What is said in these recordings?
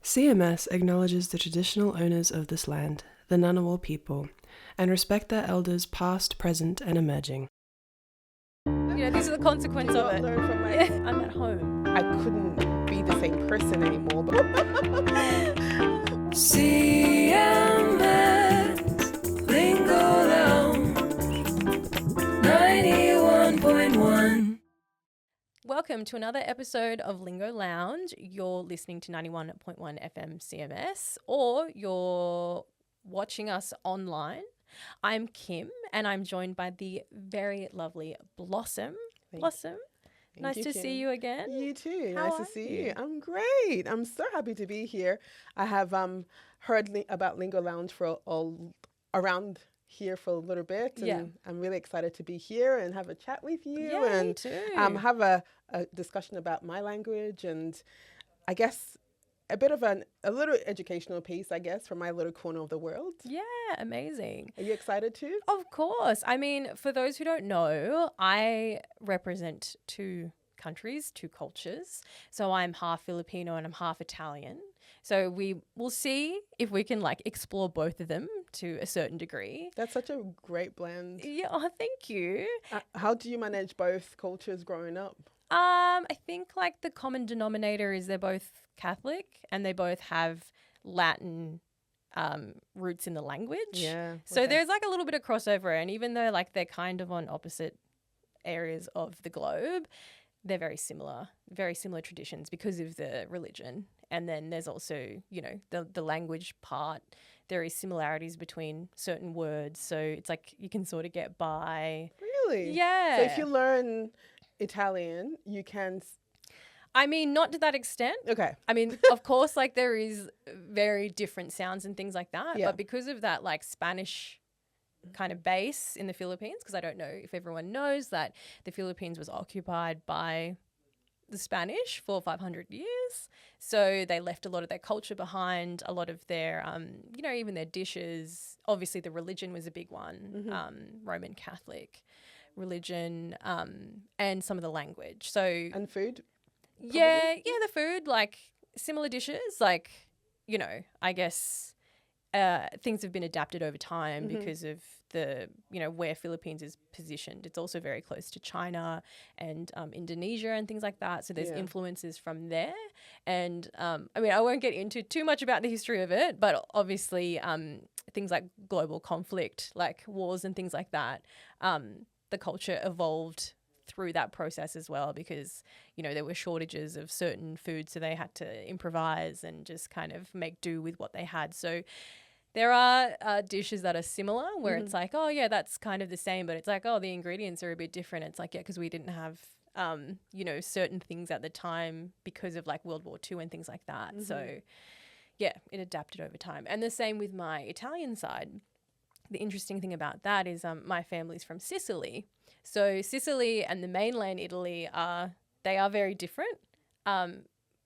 CMS acknowledges the traditional owners of this land, the Ngunnawal people, and respect their elders past, present, and emerging. These are the consequences of it. Learn from I'm at home. I couldn't be the same person anymore. CMS Lingo Lounge 91.1. Welcome to another episode of Lingo Lounge. You're listening to 91.1 FM CMS, or you're watching us online. I'm Kim, and I'm joined by the very lovely Blossom. Blossom, nice to see you again. You too. How Nice to are see you? you. I'm great. I'm so happy to be here. I have heard about Lingo Lounge for around here for a little bit, and Yeah. I'm really excited to be here and have a chat with you Yeah, me and too. have a discussion about my language and I guess a bit of a little educational piece, I guess, from my little corner of the world. Yeah, amazing. Are you excited too? Of course. I mean, for those who don't know, I represent two countries, two cultures. So I'm half Filipino and I'm half Italian. So we will see if we can explore both of them to a certain degree. That's such a great blend. Yeah, oh, thank you. How do you manage both cultures growing up? I think the common denominator is they're both Catholic and they both have Latin roots in the language. Yeah. So okay. there's a little bit of crossover, and even though they're kind of on opposite areas of the globe, they're very similar traditions because of the religion. And then there's also, the language part. There is similarities between certain words. So it's you can sort of get by. Really? Yeah. So if you learn Italian, you can... I mean, not to that extent. Okay. I mean, of course, there is very different sounds and things like that. Yeah. But because of that, Spanish kind of base in the Philippines, because I don't know if everyone knows that the Philippines was occupied by the Spanish for 500 years. So they left a lot of their culture behind, a lot of their, even their dishes. Obviously, the religion was a big one, Roman Catholic religion, and some of the language. So And food? Yeah, the food, similar dishes, I guess things have been adapted over time because of the, where Philippines is positioned. It's also very close to China and Indonesia and things like that. So there's influences from there. And, I won't get into too much about the history of it, but obviously things like global conflict, like wars and things like that, the culture evolved through that process as well because, there were shortages of certain foods, so they had to improvise and just kind of make do with what they had. So there are dishes that are similar where it's that's kind of the same, but it's the ingredients are a bit different. It's because we didn't have, certain things at the time because of World War II and things like that. So, yeah, it adapted over time. And the same with my Italian side. The interesting thing about that is my family's from Sicily. So Sicily and the mainland Italy they are very different.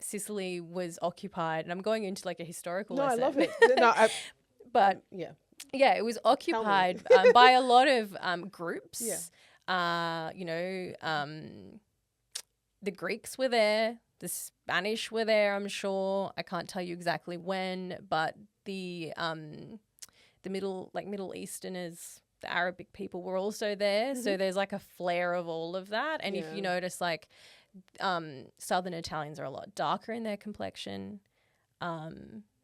Sicily was occupied, and I'm going into a historical lesson. I love it. But yeah, it was occupied by a lot of groups. Yeah. The Greeks were there, the Spanish were there, I'm sure. I can't tell you exactly when, but the Middle Easterners, the Arabic people were also there. So there's a flair of all of that. And if you notice, Southern Italians are a lot darker in their complexion.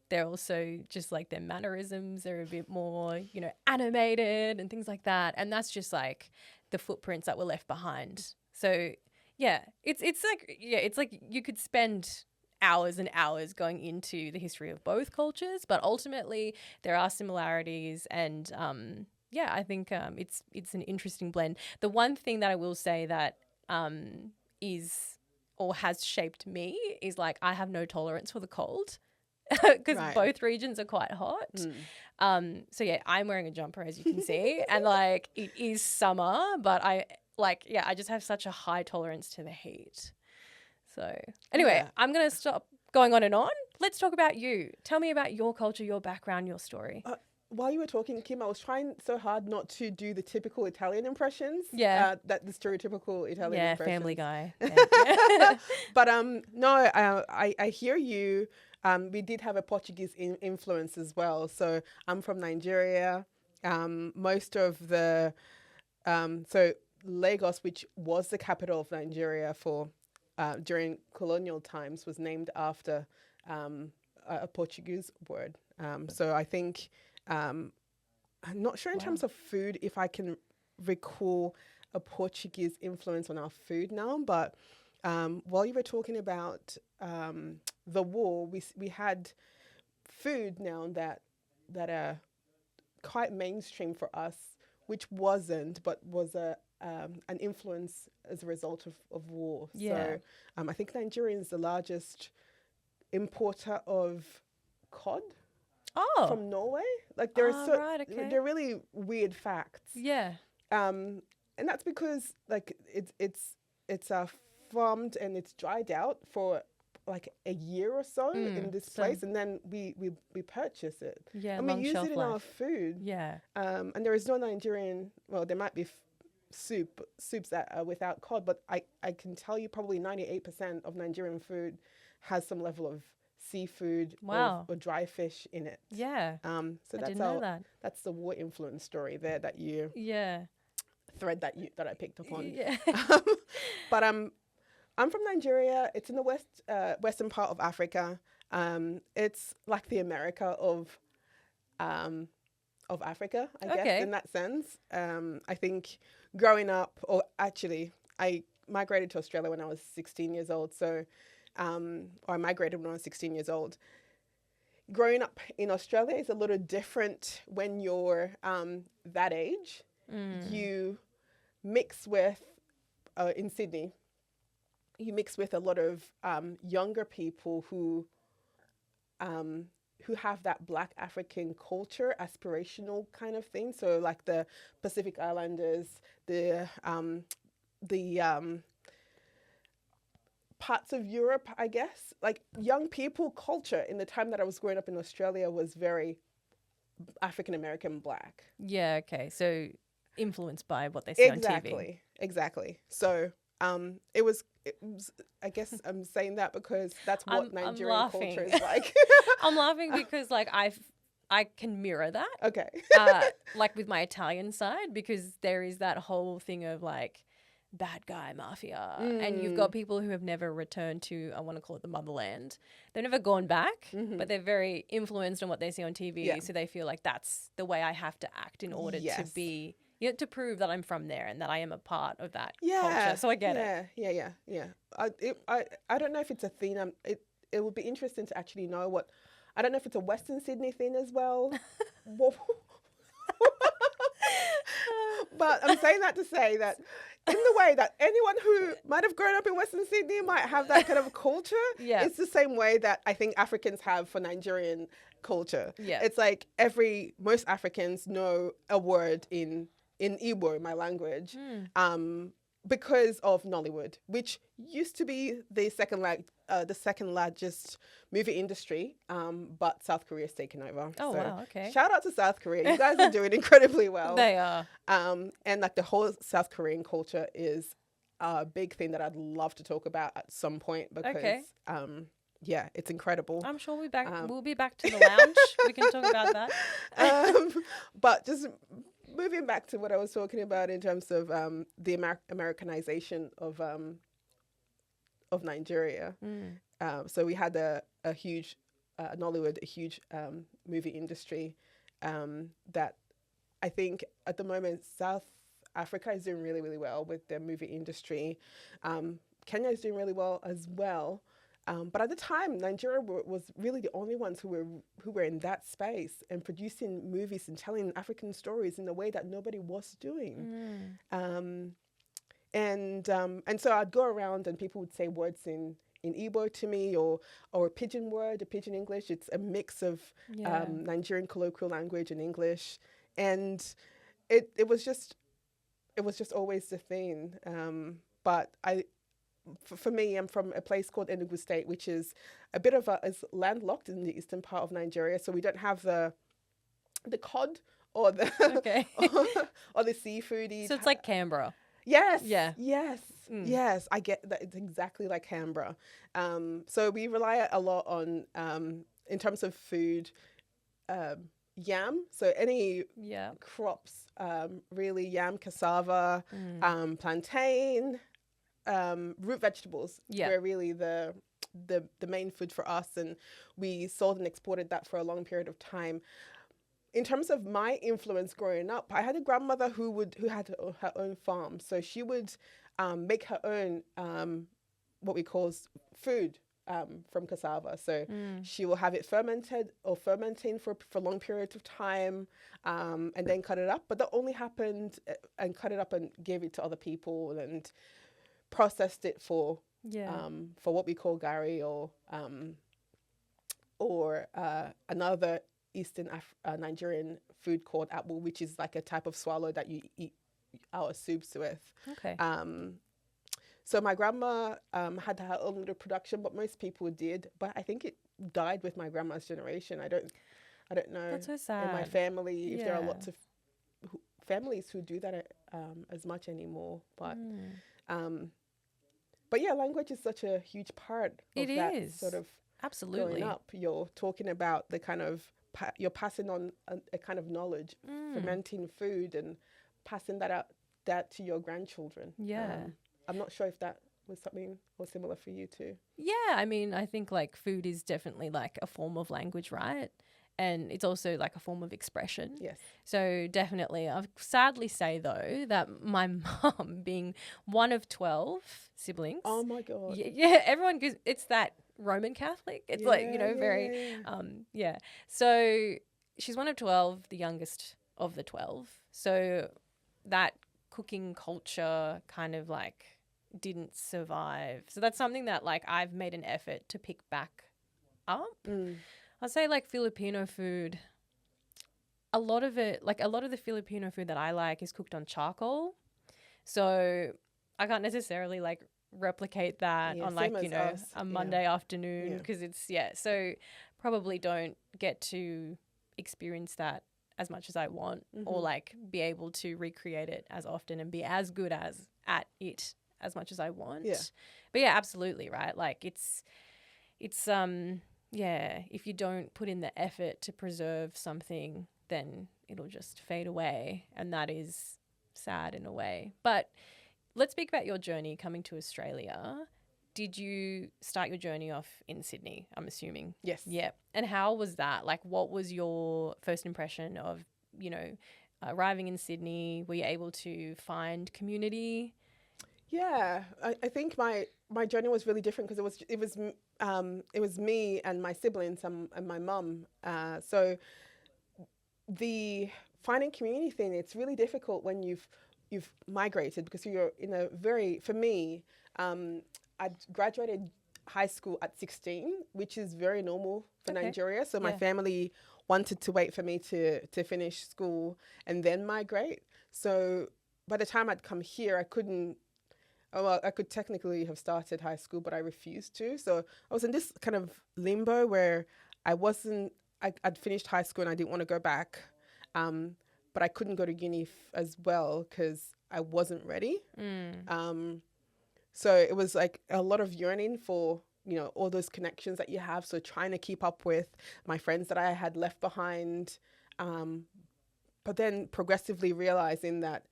They're also just their mannerisms are a bit more, animated and things like that. And that's just the footprints that were left behind. So yeah, it's you could spend hours and hours going into the history of both cultures, but ultimately there are similarities and I think it's an interesting blend. The one thing that I will say that is or has shaped me is I have no tolerance for the cold because both regions are quite hot. So yeah, I'm wearing a jumper as you can see, and it is summer, but I just have such a high tolerance to the heat. So anyway, I'm going to stop going on and on. Let's talk about you. Tell me about your culture, your background, your story. while you were talking, Kim, I was trying so hard not to do the typical Italian impressions. Yeah. That the stereotypical Italian Yeah, impressions. Family Guy. Yeah. But no, I hear you. We did have a Portuguese influence as well. So I'm from Nigeria. Most of the so Lagos, which was the capital of Nigeria for during colonial times, was named after a Portuguese word. So I think I'm not sure in terms of food if I can recall a Portuguese influence on our food now, but while you were talking about the war, we had food now that are quite mainstream for us, which wasn't, but was an influence as a result of war. Yeah. So I think Nigeria is the largest importer of cod from Norway. Like there are right, okay. they're really weird facts. Yeah. And that's because like it's farmed and it's dried out for like a year or so in this place, and then we purchase it. Yeah, and we use it in our food. Yeah. And there is no Nigerian. Well, there might be soups that are without cod, but I can tell you probably 98% of Nigerian food has some level of seafood or dry fish in it. Yeah. So that's the war influence story there that you thread that I picked up on. Yeah. But I'm from Nigeria. It's in the western part of Africa. It's like the America of Africa, I guess, in that sense. I think growing up, or actually, I migrated to Australia when I was 16 years old. So, or I migrated when I was 16 years old. Growing up in Australia is a little different when you're that age. You mix with, in Sydney, you mix with a lot of younger people who have that Black African culture, aspirational kind of thing. So like the Pacific Islanders, the parts of Europe, I guess. Like young people culture in the time that I was growing up in Australia was very African American Black. Yeah. Okay. So influenced by what they see on TV. Exactly. So it was. I guess I'm saying that because that's what Nigerian culture is like. I'm laughing because like I can mirror that. Okay. Like with my Italian side, because there is that whole thing of like bad guy mafia, and you've got people who have never returned to, I want to call it the motherland. They've never gone back, but they're very influenced on what they see on TV. So they feel like that's the way I have to act in order to be. You know, to prove that I'm from there and that I am a part of that culture. So I get it. Yeah. I don't know if it's a thing. It would be interesting to actually know what. I don't know if it's a Western Sydney thing as well. But I'm saying that to say that in the way that anyone who might have grown up in Western Sydney might have that kind of culture, it's the same way that I think Africans have for Nigerian culture. Yeah. It's like most Africans know a word in Igbo, my language, because of Nollywood, which used to be the second largest movie industry, but South Korea's taken over. Oh, so wow, okay. Shout out to South Korea. You guys are doing incredibly well. They are. And like the whole South Korean culture is a big thing that I'd love to talk about at some point because, it's incredible. I'm sure we'll be back to the lounge. We can talk about that. But just moving back to what I was talking about in terms of the Americanization of Nigeria. So we had a huge Nollywood, a huge movie industry that I think at the moment South Africa is doing really, really well with their movie industry. Kenya is doing really well as well. But at the time, Nigeria was really the only ones who were in that space and producing movies and telling African stories in a way that nobody was doing. And so I'd go around and people would say words in Igbo to me or a Pidgin word, a Pidgin English. It's a mix of Nigerian colloquial language and English, and it was just always the thing. But for me, I'm from a place called Enugu State, which is a bit of is landlocked in the eastern part of Nigeria. So we don't have the the cod or the Okay. or the seafoody. So it's like Canberra. Yes. Yeah. Yes. Yes. I get that. It's exactly like Canberra. So we rely a lot on, in terms of food, yam. So any crops, really yam, cassava, plantain, root vegetables were really the main food for us, and we sold and exported that for a long period of time. In terms of my influence growing up, I had a grandmother who had her own farm. So she would make her own what we call food from cassava. So she will have it fermented or fermenting for long periods of time, and then cut it up. But that only happened and cut it up and gave it to other people and processed it for what we call gari or another Eastern Nigerian food called apple, which is like a type of swallow that you eat our soups with. Okay. So my grandma had her own little production, but most people did. But I think it died with my grandma's generation. I don't know. That's so sad. In my family, if there are lots of families who do that as much anymore. But yeah, language is such a huge part of that sort of absolutely. Growing up. You're talking about the kind of you're passing on a kind of knowledge, fermenting food and passing that to your grandchildren. Yeah. I'm not sure if that was something or similar for you too. Yeah, I mean, I think like food is definitely like a form of language, right? And it's also like a form of expression. Yes. So definitely, I sadly say though that my mum, being one of 12 siblings. Oh my God. Yeah, everyone goes, it's that Roman Catholic. It's very. So she's one of 12, the youngest of the 12. So that cooking culture kind of like didn't survive. So that's something that like I've made an effort to pick back up. I'd say like Filipino food, a lot of the Filipino food that I like is cooked on charcoal. So I can't necessarily like replicate that on like, a Monday afternoon because it's, so probably don't get to experience that as much as I want or like be able to recreate it as often and be as good at it as much as I want. Yeah. But yeah, absolutely, right? Like it's if you don't put in the effort to preserve something, then it'll just fade away. And that is sad in a way. But let's speak about your journey coming to Australia. Did you start your journey off in Sydney, I'm assuming? Yes. Yeah. And how was that? Like, what was your first impression of, arriving in Sydney? Were you able to find community? Yeah, I think my journey was really different because it was me and my siblings and my mum. So the finding community thing, it's really difficult when you've migrated because you're in a very, for me, I graduated high school at 16, which is very normal for Nigeria. So my family wanted to wait for me to finish school and then migrate. So by the time I'd come here, I could technically have started high school, but I refused to. So I was in this kind of limbo where I'd finished high school and I didn't want to go back. But I couldn't go to uni as well because I wasn't ready. So it was like a lot of yearning for, all those connections that you have. So trying to keep up with my friends that I had left behind. But then progressively realizing that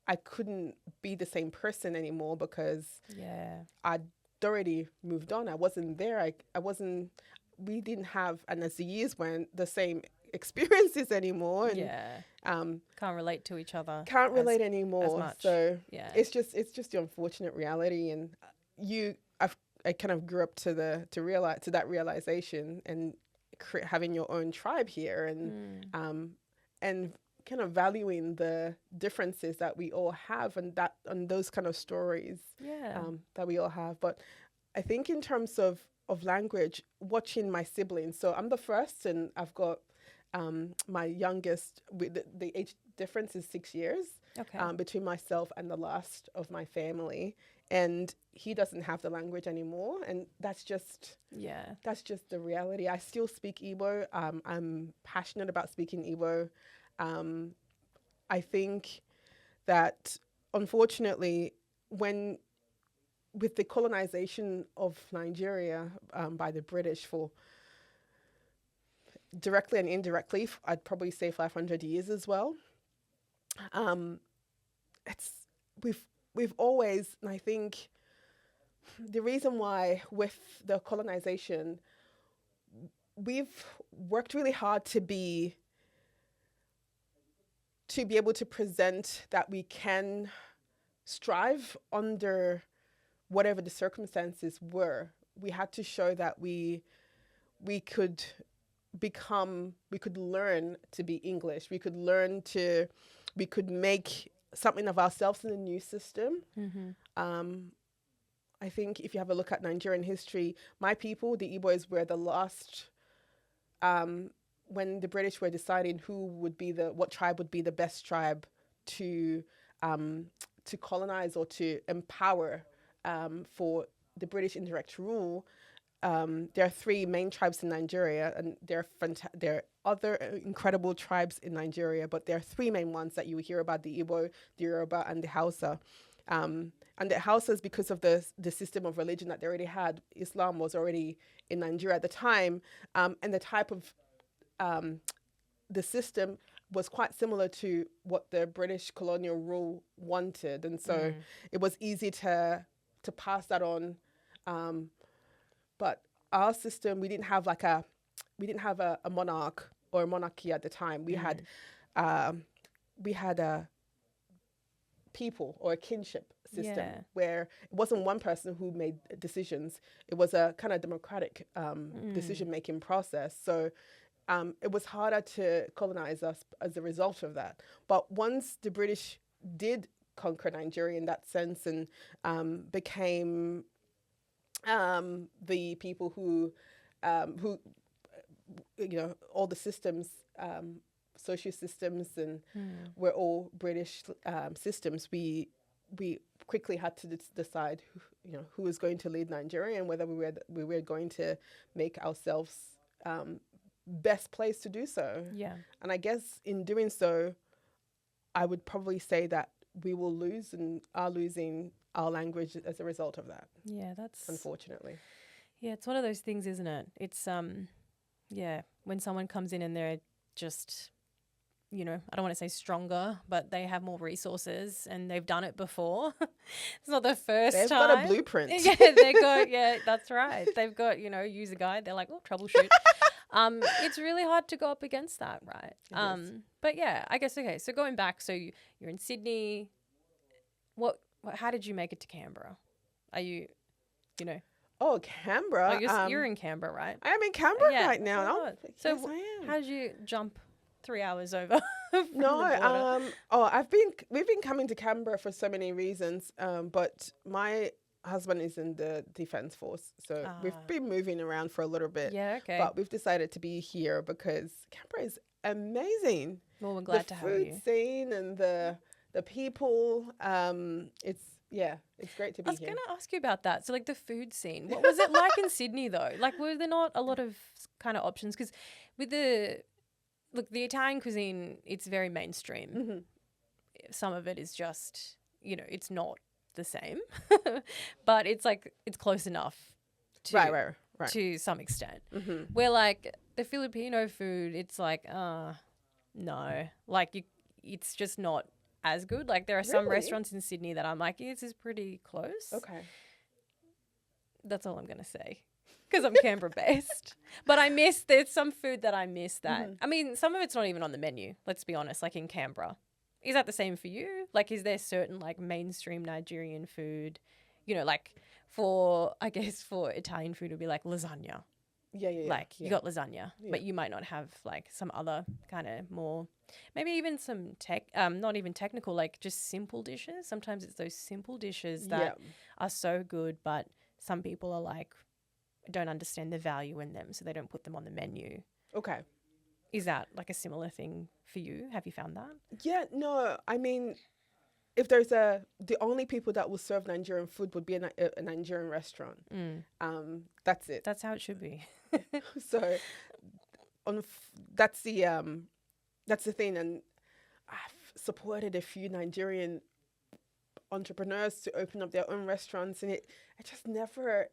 I couldn't be the same person anymore because I'd already moved on. I wasn't there. We didn't have, and as the years went, the same experiences anymore. And, can't relate to each other. Can't relate anymore. As much. So it's just the unfortunate reality. And I kind of grew up to that realization and having your own tribe here and kind of valuing the differences that we all have and those kind of stories that we all have. But I think in terms of language, watching my siblings, so I'm the first and I've got my youngest, the age difference is 6 years between myself and the last of my family. and he doesn't have the language anymore, and that's just the reality. I still speak Igbo. I'm passionate about speaking Igbo. I think that unfortunately, with the colonization of Nigeria by the British for directly and indirectly, I'd probably say 500 years as well. We've always, and I think the reason why with the colonization, we've worked really hard to be able to present that we can strive under whatever the circumstances were. We had to show that we could learn to be English. We could make something of ourselves in the new system. I think if you have a look at Nigerian history, my people, the Igbos, were the last, when the British were deciding what tribe would be the best tribe to colonize or to empower for the British indirect rule. There are three main tribes in Nigeria, and there are other incredible tribes in Nigeria, but there are three main ones that you hear about: the Igbo, the Yoruba, and the Hausa. And the Hausas, because of the system of religion that they already had, Islam was already in Nigeria at the time, and the type of the system was quite similar to what the British colonial rule wanted, and so it was easy to pass that on. But our system, we didn't have a monarch or a monarchy at the time. We had a people or a kinship system where it wasn't one person who made decisions. It was a kind of democratic decision-making process. So it was harder to colonize us as a result of that. But once the British did conquer Nigeria in that sense and became the people who all the systems, social systems, and were all British systems. We quickly had to decide, who was going to lead Nigeria and whether we were going to make ourselves best place to do so. Yeah. And I guess in doing so, I would probably say that we will lose and are losing our language as a result of that. Yeah, that's unfortunately. Yeah, it's one of those things, isn't it? It's when someone comes in and they're just, I don't want to say stronger, but they have more resources and they've done it before. It's not the first time. They've got a blueprint. That's right. They've got, user guide. They're like, oh, troubleshoot. It's really hard to go up against that, right? But yeah, I guess, okay. So going back, so you're in Sydney. How did you make it to Canberra? Are you, Oh, Canberra. Oh, you're in Canberra, right? I am in Canberra right now. Oh, so yes, I am. How did you jump 3 hours over? We've been coming to Canberra for so many reasons. But my husband is in the Defence Force, so we've been moving around for a little bit. Yeah, okay. But we've decided to be here because Canberra is amazing. Well, we're glad to have you. The food scene and the people. It's great to be here. I was going to ask you about that. So, like, the food scene. What was it like in Sydney, though? Like, were there not a lot of kind of options? Because with the Italian cuisine, it's very mainstream. Mm-hmm. Some of it is just, it's not the same. But it's like, it's close enough to, right. to some extent. Mm-hmm. Where, like, the Filipino food, it's like, no. Like, it's just not as good. Like, there are some restaurants in Sydney that I'm like, this is pretty close. Okay. That's all I'm going to say because I'm Canberra based. But there's some food that I miss that. I mean, some of it's not even on the menu, let's be honest, like in Canberra. Is that the same for you? Like, is there certain like mainstream Nigerian food, like for Italian food, it would be like lasagna. Yeah. Like you got lasagna, but you might not have like some other kind of more, maybe even some not even technical, like just simple dishes. Sometimes it's those simple dishes that are so good, but some people are like, don't understand the value in them, so they don't put them on the menu. Okay. Is that like a similar thing for you? Have you found that? Yeah, no, I mean, if there's the only people that will serve Nigerian food would be a Nigerian restaurant. That's it. That's how it should be. So that's the thing. And I've supported a few Nigerian entrepreneurs to open up their own restaurants, and it just never,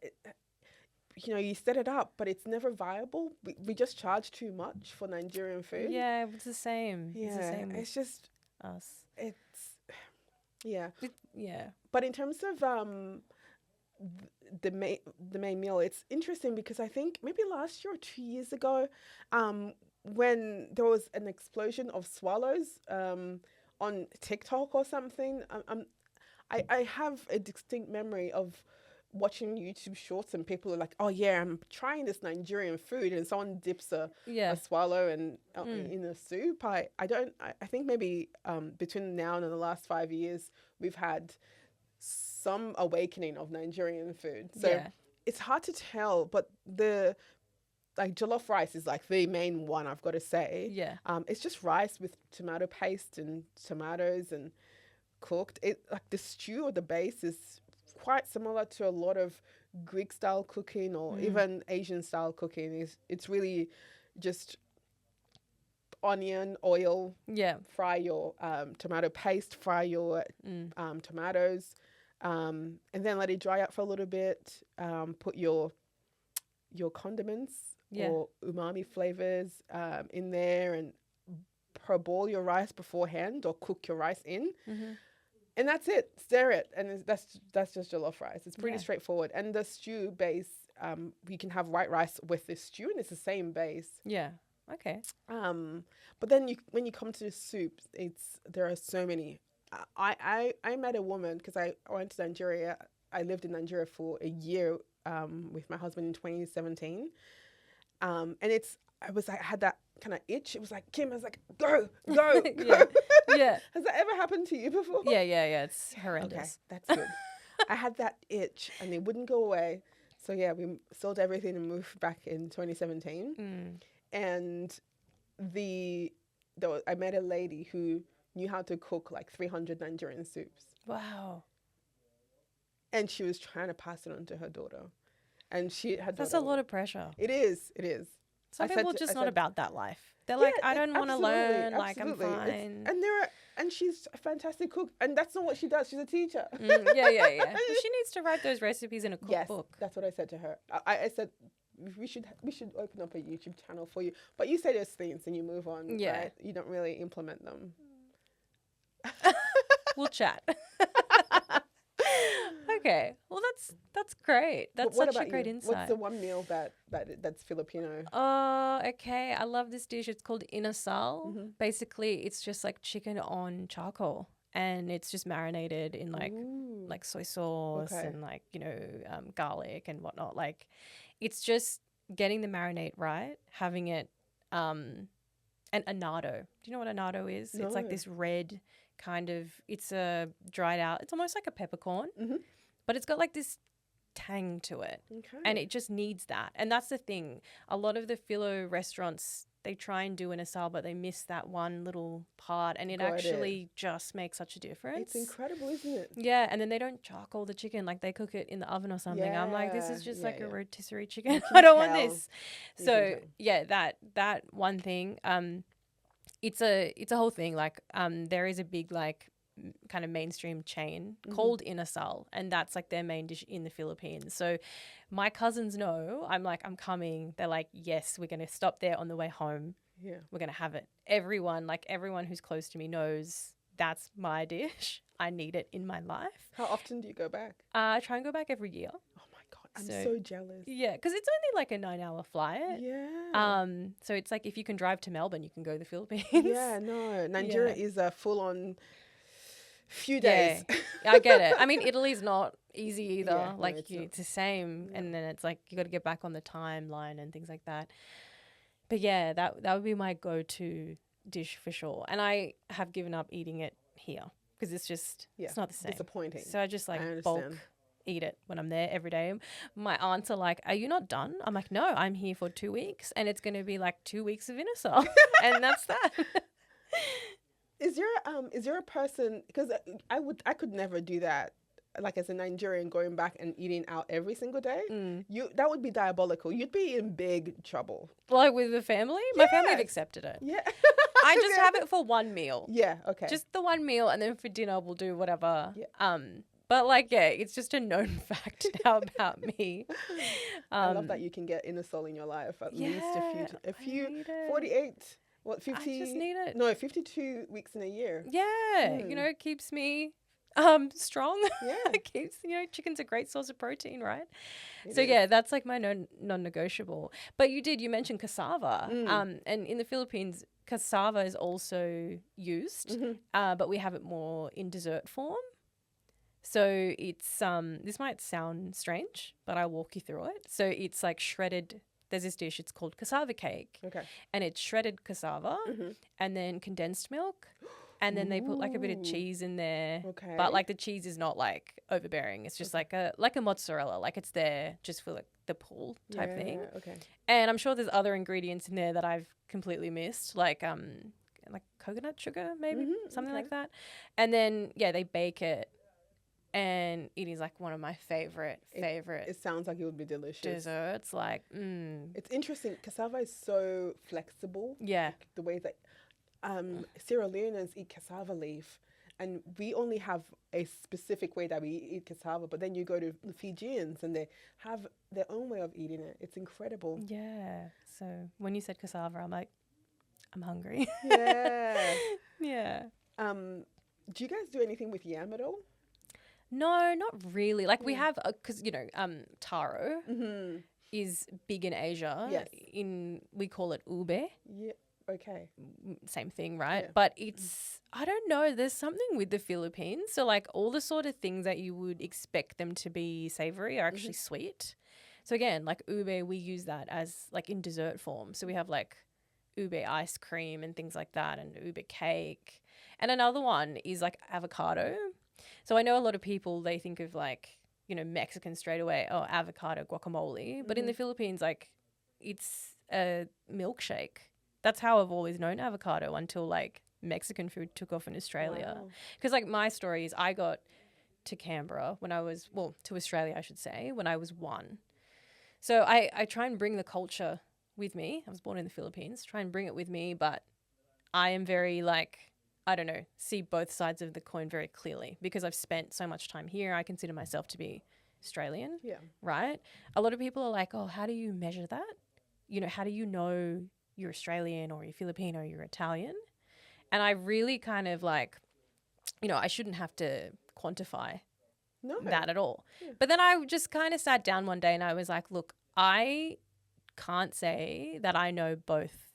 you set it up, but it's never viable. We just charge too much for Nigerian food. Yeah, it's the same. Yeah, It's the same with it's just us. yeah. Yeah. But in terms of the main meal, it's interesting because I think maybe last year or 2 years ago, when there was an explosion of swallows on TikTok or something, I have a distinct memory of watching YouTube shorts and people are like, oh yeah, I'm trying this Nigerian food, and someone dips a swallow and in a soup. I think maybe between now and the last 5 years, we've had some awakening of Nigerian food. So it's hard to tell, but like jollof rice is like the main one, I've got to say. Yeah. It's just rice with tomato paste and tomatoes and cooked. Like the stew or the base is quite similar to a lot of Greek style cooking or even Asian style cooking. It's really just onion, oil, fry your tomato paste, fry your tomatoes, and then let it dry out for a little bit. Put your condiments or umami flavors in there, and parboil your rice beforehand or cook your rice in. And that's it. Stir it, and that's just jollof rice. It's pretty straightforward. And the stew base, you can have white rice with this stew, and it's the same base. Yeah. Okay. But then when you come to the soups, there are so many. I met a woman because I went to Nigeria. I lived in Nigeria for a year with my husband in 2017, and I had that kind of itch. It was like, Kim, I was like, go. Yeah. Has that ever happened to you before? Yeah. It's horrendous. Okay, that's good. I had that itch and it wouldn't go away. So yeah, we sold everything and moved back in 2017. And I met a lady who knew how to cook like 300 Nigerian soups. Wow. And she was trying to pass it on to her daughter. And that's a lot of pressure. It is. Some people are just not about that life. They're like, I don't want to learn. Like, I'm fine. And she's a fantastic cook. And that's not what she does. She's a teacher. Yeah. But she needs to write those recipes in a cookbook. Yes, that's what I said to her. I said, we should open up a YouTube channel for you. But you say those things and you move on. Yeah. Right? You don't really implement them. We'll chat. Okay. Well, that's great. That's such a great insight. What's the one meal that's Filipino? Oh, okay. I love this dish. It's called inasal. Basically, it's just like chicken on charcoal, and it's just marinated in like soy sauce and like garlic and whatnot. Like, it's just getting the marinade right, having it. And annatto. Do you know what annatto is? No. It's like this red kind of. It's a dried out. It's almost like a peppercorn. But it's got like this tang to it. Okay. And it just needs that. And that's the thing. A lot of the Filo restaurants, they try and do an asal, but they miss that one little part. And it actually just makes such a difference. It's incredible, isn't it? Yeah. And then they don't charcoal the chicken. Like they cook it in the oven or something. Yeah. I'm like, this is just like a rotisserie chicken. I don't want this. So yeah, that one thing. It's a whole thing. Like there is a big like kind of mainstream chain called Inasal, and that's like their main dish in the Philippines. So my cousins know I'm coming. They're like, yes, we're going to stop there on the way home. Yeah, we're going to have it. Everyone who's close to me knows that's my dish. I need it in my life. How often do you go back? I try and go back every year. Oh my God, I'm so jealous. Yeah, because it's only like a 9-hour flight. Yeah. So it's like if you can drive to Melbourne, you can go to the Philippines. Yeah, no, Nigeria is a full-on few days. Yeah, I get it. I mean, Italy's not easy either. Yeah, it's the same. Yeah. And then it's like you got to get back on the timeline and things like that. But yeah, that would be my go-to dish for sure. And I have given up eating it here because it's just it's not the same. Disappointing. So I just bulk eat it when I'm there every day. My aunts are like, are you not done? I'm like, no, I'm here for 2 weeks and it's going to be like 2 weeks of Inasal. And that's that. Is there a person, because I could never do that, like as a Nigerian, going back and eating out every single day. That would be diabolical. You'd be in big trouble. Like with the family? My family have accepted it. Yeah. I just have it for one meal. Yeah, okay. Just the one meal, and then for dinner we'll do whatever. Yeah. But like, yeah, it's just a known fact now about me. I love that you can get inner soul in your life at least a few 48, what, 50? I just need it. No, 52 weeks in a year. Yeah, you know, it keeps me strong. Yeah. It keeps, you know, chicken's a great source of protein, right? It So is. yeah, that's like my non-negotiable. But you mentioned cassava. And in the Philippines, cassava is also used, but we have it more in dessert form. So it's this might sound strange, but I'll walk you through it. So it's like shredded. There's this dish. It's called cassava cake. Okay. And it's shredded cassava and then condensed milk. And then they put like a bit of cheese in there. Okay. But like the cheese is not like overbearing. It's just like a mozzarella. Like it's there just for like the pull type thing. Okay. And I'm sure there's other ingredients in there that I've completely missed, like coconut sugar maybe, something like that. And then they bake it. And it is like one of my favorite. It sounds like it would be delicious. Desserts, like, It's interesting. Cassava is so flexible. Yeah. Like the way that Sierra Leoneans eat cassava leaf, and we only have a specific way that we eat cassava. But then you go to the Fijians, and they have their own way of eating it. It's incredible. Yeah. So when you said cassava, I'm like, I'm hungry. Yeah. Yeah. Do you guys do anything with yam at all? No, not really. Like we have, because taro is big in Asia. Yes. We call it ube. Yeah. Okay. Same thing, right? Yeah. But it's, I don't know, there's something with the Philippines. So like all the sort of things that you would expect them to be savory are actually sweet. So again, like ube, we use that as like in dessert form. So we have like ube ice cream and things like that, and ube cake. And another one is like avocado. So I know a lot of people, they think of like, Mexican straight away, oh, avocado guacamole. But in the Philippines, like it's a milkshake. That's how I've always known avocado until like Mexican food took off in Australia. Because like my story is I got to Canberra to Australia, I should say, when I was 1. So I try and bring the culture with me. I was born in the Philippines, try and bring it with me, but I am very like, I don't know, see both sides of the coin very clearly because I've spent so much time here. I consider myself to be Australian, right? A lot of people are like, oh, how do you measure that? How do you know you're Australian or you're Filipino or you're Italian? And I really kind of like, I shouldn't have to quantify that at all. Yeah. But then I just kind of sat down one day and I was like, look, I can't say that I know both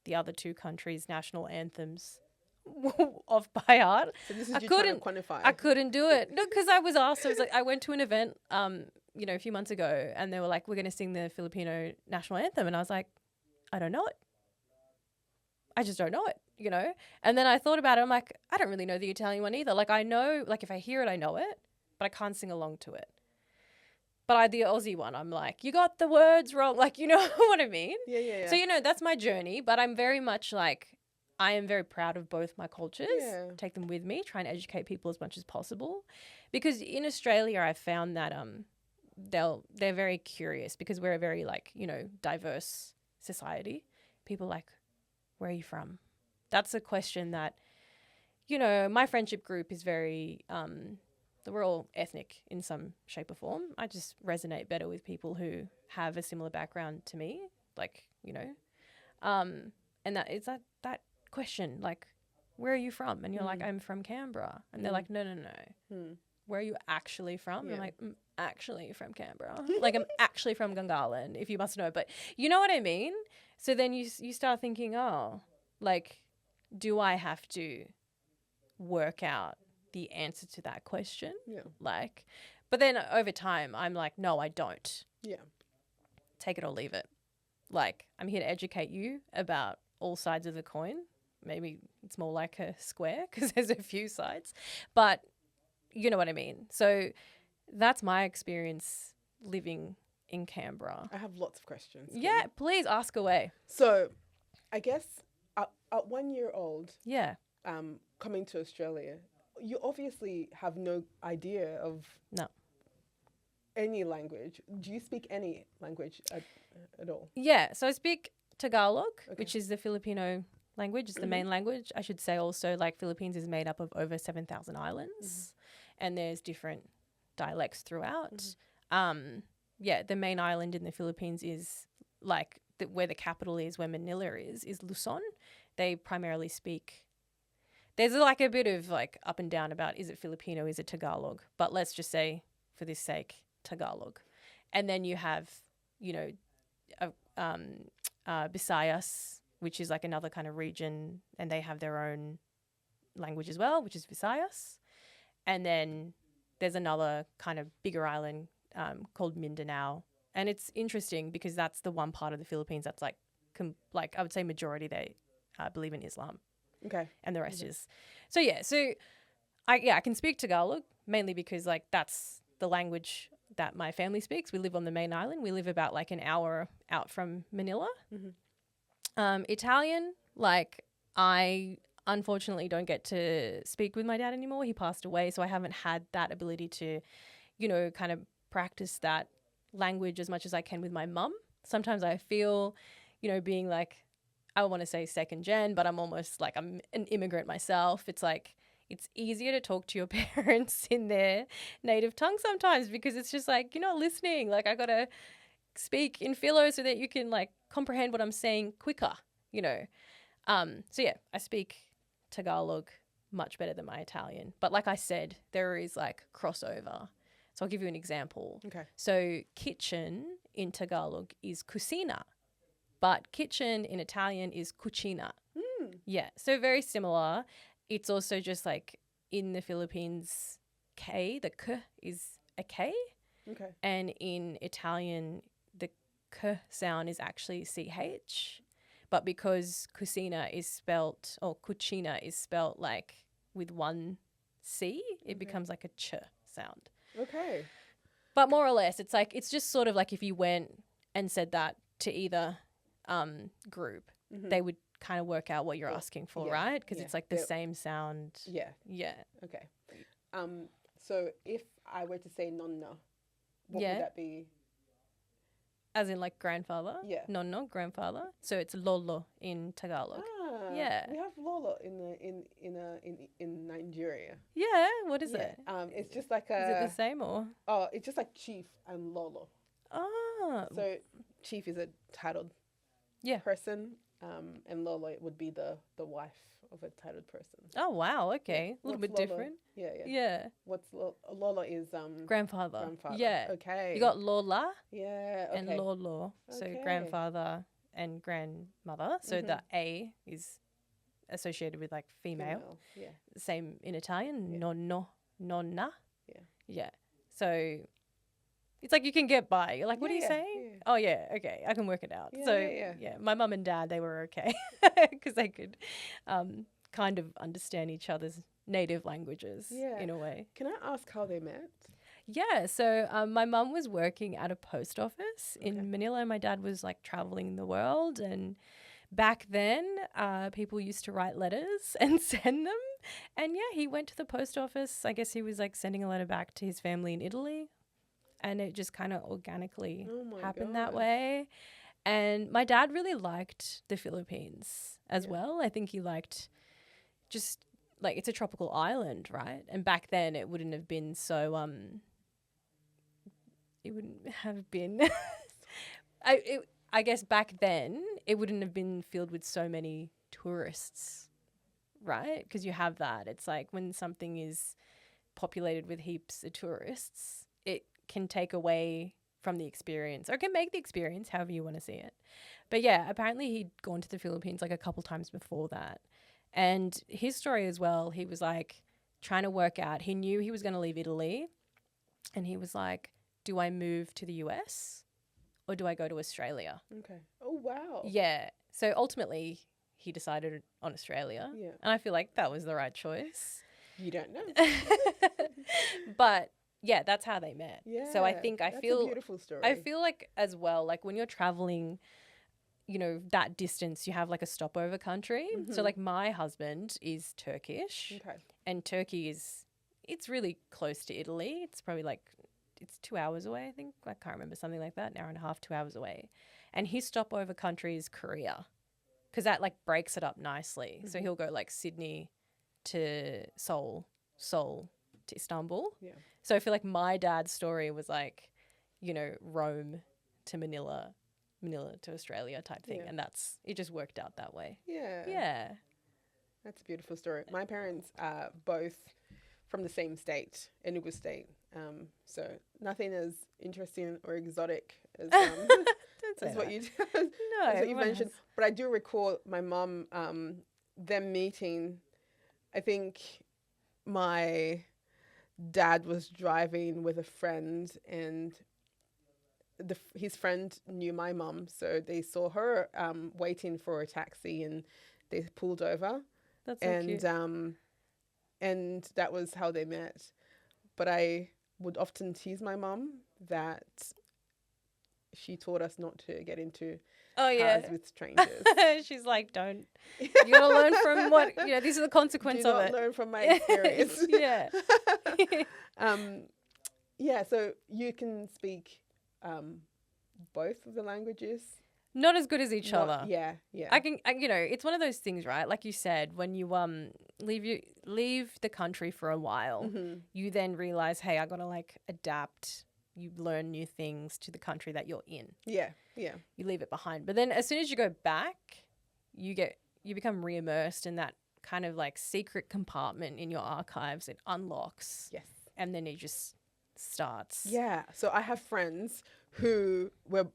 the other two countries' national anthems off by heart. So this is you trying to quantify. I couldn't do it. No, because I was asked. I went to an event, a few months ago, and they were like, "We're going to sing the Filipino national anthem," and I was like, "I don't know it. I just don't know it." And then I thought about it. I'm like, I don't really know the Italian one either. Like I know, like if I hear it, I know it, but I can't sing along to it. But the Aussie one, I'm like, you got the words wrong. Like, you know what I mean? Yeah. So that's my journey. But I'm very much like, I am very proud of both my cultures, take them with me, try and educate people as much as possible. Because in Australia, I've found that they're very curious because we're a very like, diverse society. People like, where are you from? That's a question that, my friendship group is very, we're all ethnic in some shape or form. I just resonate better with people who have a similar background to me, like, and that it's that question, like, where are you from? And you're like, I'm from Canberra. And they're like, no. Where are you actually from? And I'm like, actually from Canberra. Like, I'm actually from Gungahlin, if you must know. But you know what I mean? So then you start thinking, oh, like, do I have to work out the answer to that question? Yeah. Like, but then over time, I'm like, no, I don't. Yeah. Take it or leave it. Like, I'm here to educate you about all sides of the coin. Maybe it's more like a square because there's a few sides, but you know what I mean. So that's my experience living in Canberra. I have lots of questions. Yeah, please ask away. So I guess at 1 year old, Yeah. coming to Australia, you obviously have no idea of No. any language. Do you speak any language at all? Yeah, so I speak Tagalog, Okay. which is the Filipino language. It's the main language. I should say also, like, Philippines is made up of over 7,000 islands, and there's different dialects throughout. Yeah, the main island in the Philippines is, like, where the capital is, where Manila is Luzon. They primarily speak... There's, like, a bit of, like, up and down about, is it Filipino, is it Tagalog? But let's just say, for this sake, Tagalog. And then you have, you know, Visayas, which is like another kind of region, and they have their own language as well, which is Visayas. And then there's another kind of bigger island called Mindanao. And it's interesting because that's the one part of the Philippines that's like I would say majority they believe in Islam. Okay. And the rest is. So yeah, I can speak Tagalog mainly because like that's the language that my family speaks. We live on the main island. We live about like an hour out from Manila. Italian, like I unfortunately don't get to speak with my dad anymore. He passed away, so I haven't had that ability to, you know, kind of practice that language as much as I can with my mum. Sometimes I feel, you know, being like, I want to say second gen, but I'm almost like I'm an immigrant myself. It's like it's easier to talk to your parents in their native tongue sometimes because it's just like you're not listening. Like I got to speak in philo so that you can like comprehend what I'm saying quicker, you know. So yeah, I speak Tagalog much better than my Italian. But like I said, there is like crossover. So I'll give you an example. Okay. So kitchen in Tagalog is cucina, but kitchen in Italian is cucina. Yeah, so very similar. It's also just like in the Philippines, K, the K is a K. Okay. And in Italian, the K sound is actually CH. But because cucina is spelt, or cucina is spelt like with one C, it becomes like a ch sound. Okay. But more or less, it's like, it's just sort of like if you went and said that to either group, they would kind of work out what you're asking for, right? Because it's like the same sound. Yeah. Yeah. Okay. So if I were to say nonna, what would that be? As in like grandfather? Yeah. Nonno, grandfather. So it's lolo in Tagalog. Ah, Yeah. We have lolo in Nigeria. Yeah. What is it? It's just like Is it the same or? Oh, it's just like chief and lolo. Ah. So chief is a titled person, and lolo would be the wife of a titled person. Oh wow. Okay. A little bit Lolo? different. Yeah. Yeah. What's lolo is Grandfather. grandfather. Yeah. Okay. You got Lola yeah. Okay. and Lolo. So Okay. grandfather and grandmother. So the A is associated with like female. Yeah. Same in Italian. Nonno, nonna. Yeah. Yeah. So it's like you can get by. You're like, what are you saying? Yeah. Oh yeah, okay, I can work it out. Yeah, So yeah. my mum and dad, they were okay because they could kind of understand each other's native languages in a way. Can I ask how they met? Yeah, so my mum was working at a post office in Manila and my dad was like traveling the world, and back then people used to write letters and send them, and yeah, he went to the post office. I guess he was like sending a letter back to his family in Italy, and it just kind of organically happened that way. And my dad really liked the Philippines as well. I think he liked just like it's a tropical island, right? And back then it wouldn't have been so it wouldn't have been I guess back then it wouldn't have been filled with so many tourists, right? Because you have that. It's like when something is populated with heaps of tourists, it can take away from the experience or can make the experience however you want to see it. But yeah, apparently he'd gone to the Philippines like a couple times before that. And his story as well, he was like trying to work out, he knew he was going to leave Italy and he was like, do I move to the US or do I go to Australia? Okay. Oh, wow. Yeah. So ultimately he decided on Australia. Yeah. And I feel like that was the right choice. You don't know. But yeah, that's how they met. Yeah. So I think that's feel a beautiful story. I feel like as well, like when you're traveling, you know, that distance, you have like a stopover country. So like my husband is Turkish, Okay. and Turkey it's really close to Italy. It's probably like, it's 2 hours away, I think. I can't remember, something like that, an hour and a half, 2 hours away. And his stopover country is Korea, because that like breaks it up nicely. So he'll go like Sydney to Seoul to Istanbul. Yeah. So I feel like my dad's story was like, you know, Rome to Manila to Australia type thing. Yeah. And it just worked out that way. Yeah. Yeah. That's a beautiful story. My parents are both from the same state, Enugu State. So nothing as interesting or exotic as as what you as what you mentioned. But I do recall my mum them meeting. I think my dad was driving with a friend, and his friend knew my mum, so they saw her waiting for a taxi, and they pulled over. That's so cute. And that was how they met. But I would often tease my mum that she taught us not to get into cars with strangers. She's like, don't. You gotta learn from what, you know, these are the consequences of it. Learn from my experience. Yeah. Yeah, so you can speak both of the languages. Not as good as each other. Yeah. You know, it's one of those things, right? Like you said, when you leave the country for a while, you then realize, hey, I gotta like adapt. You learn new things to the country that you're in. Yeah. You leave it behind. But then as soon as you go back, you become re-immersed in that kind of like secret compartment in your archives. It unlocks. Yes. And then it just starts. Yeah. So I have friends who were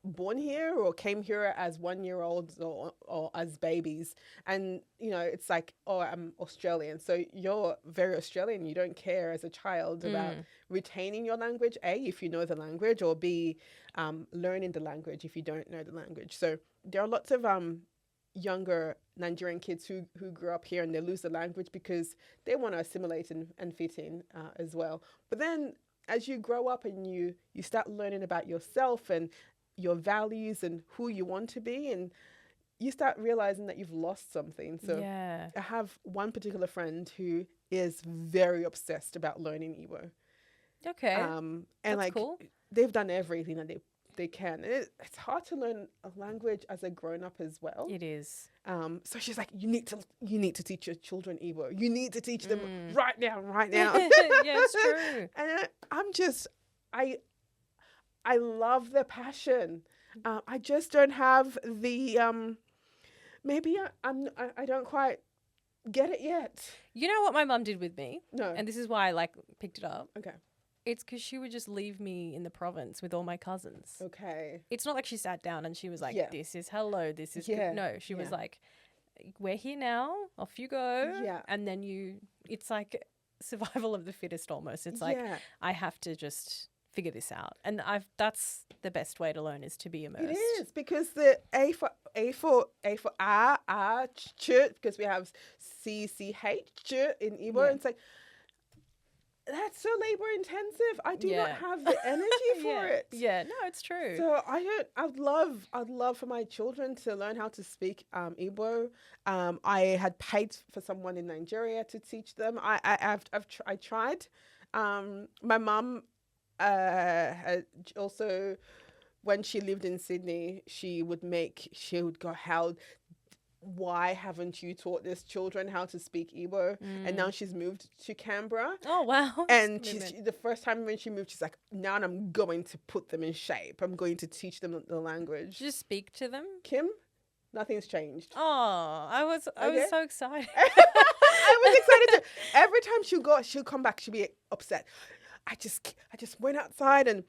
born here or came here as 1-year-olds or as babies, and you know, it's like, oh, I'm Australian, so you're very Australian. You don't care as a child about retaining your language, A, if you know the language, or B, learning the language if you don't know the language. So there are lots of younger Nigerian kids who grew up here and they lose the language because they want to assimilate and fit in as well. But then as you grow up and you start learning about yourself and your values and who you want to be, and you start realizing that you've lost something. So yeah. I have one particular friend who is very obsessed about learning Igbo. Okay. And that's like cool. They've done everything that they can. And it's hard to learn a language as a grown up as well. It is. So she's like, you need to teach your children Igbo. You need to teach them right now. Yeah, it's true. And I love the passion. I just don't have the maybe I don't quite get it yet. You know what my mum did with me? No. And this is why I like picked it up. Okay. It's because she would just leave me in the province with all my cousins. Okay. It's not like she sat down and she was like, this is hello, this is Yeah. good. No, she was like, we're here now, off you go. Yeah. And then it's like survival of the fittest almost. It's like, I have to just figure this out. And that's the best way to learn, is to be immersed. It is, because the A for R, ch, because we have CCH in Igbo. And it's like, that's so labor intensive. I do not have the energy for it. Yeah, no, it's true. So I'd love for my children to learn how to speak Igbo. I had paid for someone in Nigeria to teach them. I tried. My mum had also, when she lived in Sydney, she would go, why haven't you taught these children how to speak Igbo? And now she's moved to Canberra. Oh, wow. And the first time when she moved, she's like, now I'm going to put them in shape. I'm going to teach them the language. Just speak to them. Kim, nothing's changed. Oh, I was so excited. I was excited too. Every time she'll come back, she'll be upset. I just went outside and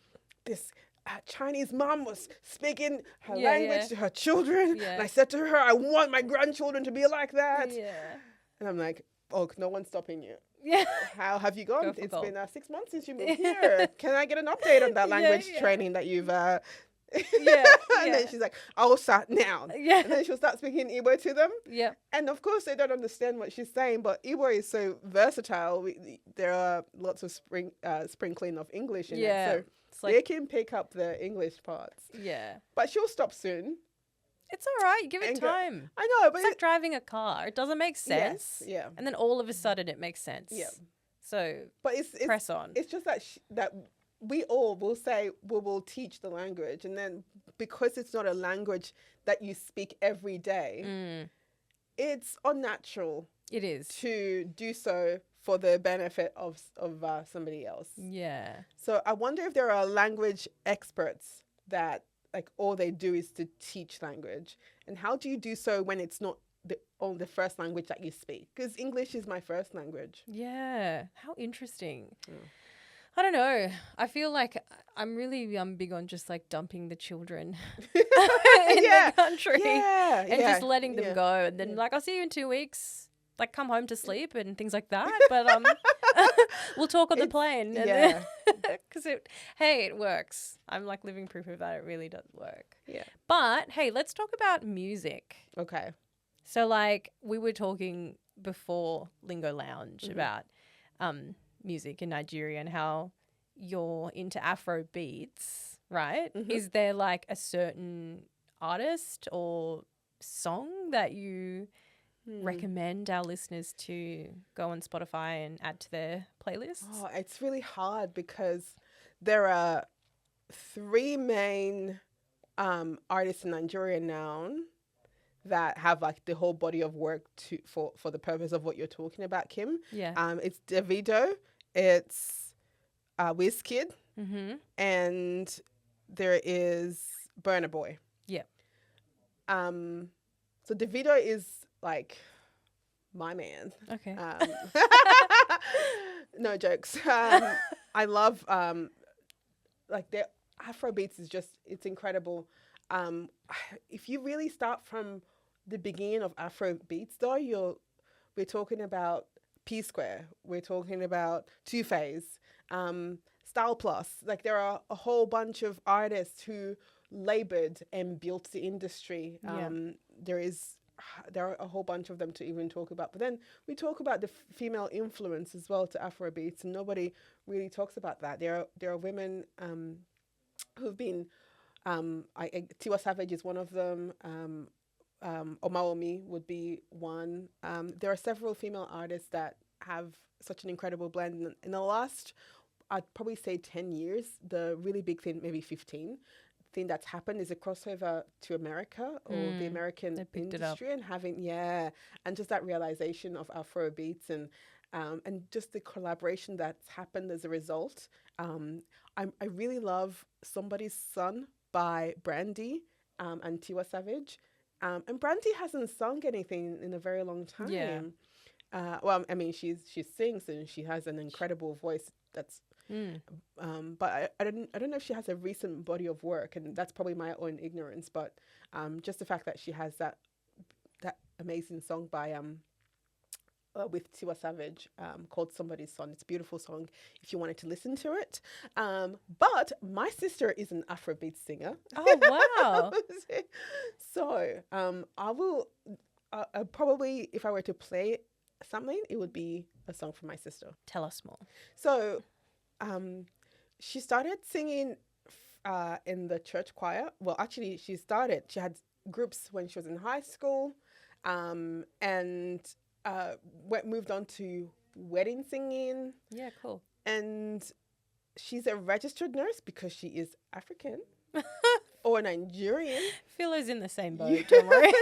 this Chinese mom was speaking her language to her children. Yeah. And I said to her, I want my grandchildren to be like that. Yeah. And I'm like, oh, no one's stopping you. Yeah. How have you gone? It's been 6 months since you moved here. Can I get an update on that language training that you've... And then she's like, I'll start now. Yeah. And then she'll start speaking Igbo to them. Yeah. And of course, they don't understand what she's saying, but Igbo is so versatile. There are lots of sprinkling of English in it. So they can pick up the English parts. Yeah. But she'll stop soon. It's all right. Give it And time. I know, but It's like driving a car. It doesn't make sense. yes, yeah. And then all of a sudden it makes sense. Yeah. So But it's press on. It's just that that we all will say we will teach the language, and then because it's not a language that you speak every day, it's unnatural. It is. To do so for the benefit of somebody else. Yeah. So I wonder if there are language experts that like all they do is to teach language, and how do you do so when it's not the first language that you speak? Because English is my first language. Yeah. How interesting. I don't know. I feel like I'm really big on just like dumping the children in the country and just letting them go. And then like, I'll see you in 2 weeks. Like come home to sleep and things like that. But we'll talk on the plane. Yeah. Because it works. I'm like living proof of that. It really does work. Yeah. But hey, let's talk about music. Okay. So like we were talking before Lingo Lounge about music in Nigeria and how you're into Afro beats, right? Is there like a certain artist or song that you recommend our listeners to go on Spotify and add to their playlists? Oh, it's really hard because there are 3 main artists in Nigeria now that have like the whole body of work for the purpose of what you're talking about, Kim. Yeah. It's Davido, it's Wizkid, and there is Burna Boy. Yeah. So Davido is like my man. Okay. No jokes. I love like their Afro beats is just, it's incredible. If you really start from the beginning of Afro beats though, we're talking about P Square, we're talking about Two Face, Style Plus. Like there are a whole bunch of artists who labored and built the industry. There are a whole bunch of them to even talk about. But then we talk about the female influence as well to Afrobeats, and nobody really talks about that. There are women who've been, Tiwa Savage is one of them. Omaomi would be one. There are several female artists that have such an incredible blend. In the last, I'd probably say 10 years, the really big thing, maybe 15, thing that's happened is a crossover to America or the American industry and having, and just that realization of Afro beats and just the collaboration that's happened as a result. I really love Somebody's Son by Brandy and Tiwa Savage. And Brandy hasn't sung anything in a very long time. Yeah. Well, I mean, she sings and she has an incredible voice. That's, but I don't know if she has a recent body of work, and that's probably my own ignorance. But just the fact that she has that amazing song by with Tiwa Savage called Somebody's Son. It's a beautiful song if you wanted to listen to it. But my sister is an Afrobeat singer. Oh, wow. So I will probably, if I were to play something, it would be a song from my sister. Tell us more. So she started singing in the church choir. Well, actually, she had groups when she was in high school and moved on to wedding singing. Yeah, cool. And she's a registered nurse because she is African or Nigerian. Philo's in the same boat, don't worry.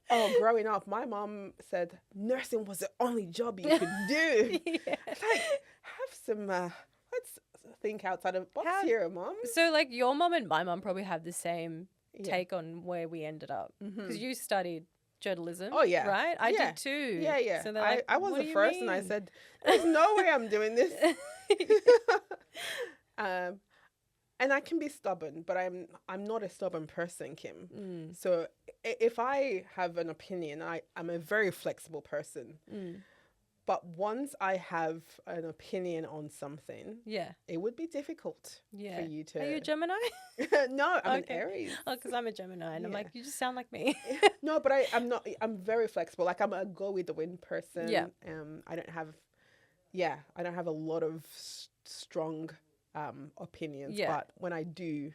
Oh, growing up, my mom said nursing was the only job you could do. Yeah. It's like, have some, let's think outside of the box here, Mom. So, like, your mom and my mom probably have the same take on where we ended up. Because you studied journalism. Oh, yeah. Right? I did too. Yeah, yeah. So like, I was the first and I said, there's no way I'm doing this. And I can be stubborn, but I'm not a stubborn person, Kim. So if I have an opinion, I'm a very flexible person. But once I have an opinion on something, it would be difficult for you to... Are you a Gemini? No, I'm an Aries. Oh, because I'm a Gemini. And I'm like, you just sound like me. No, but I'm not. I'm very flexible. Like, I'm a go-with-the-wind person. Yeah. I don't have a lot of strong... opinions, but when I do,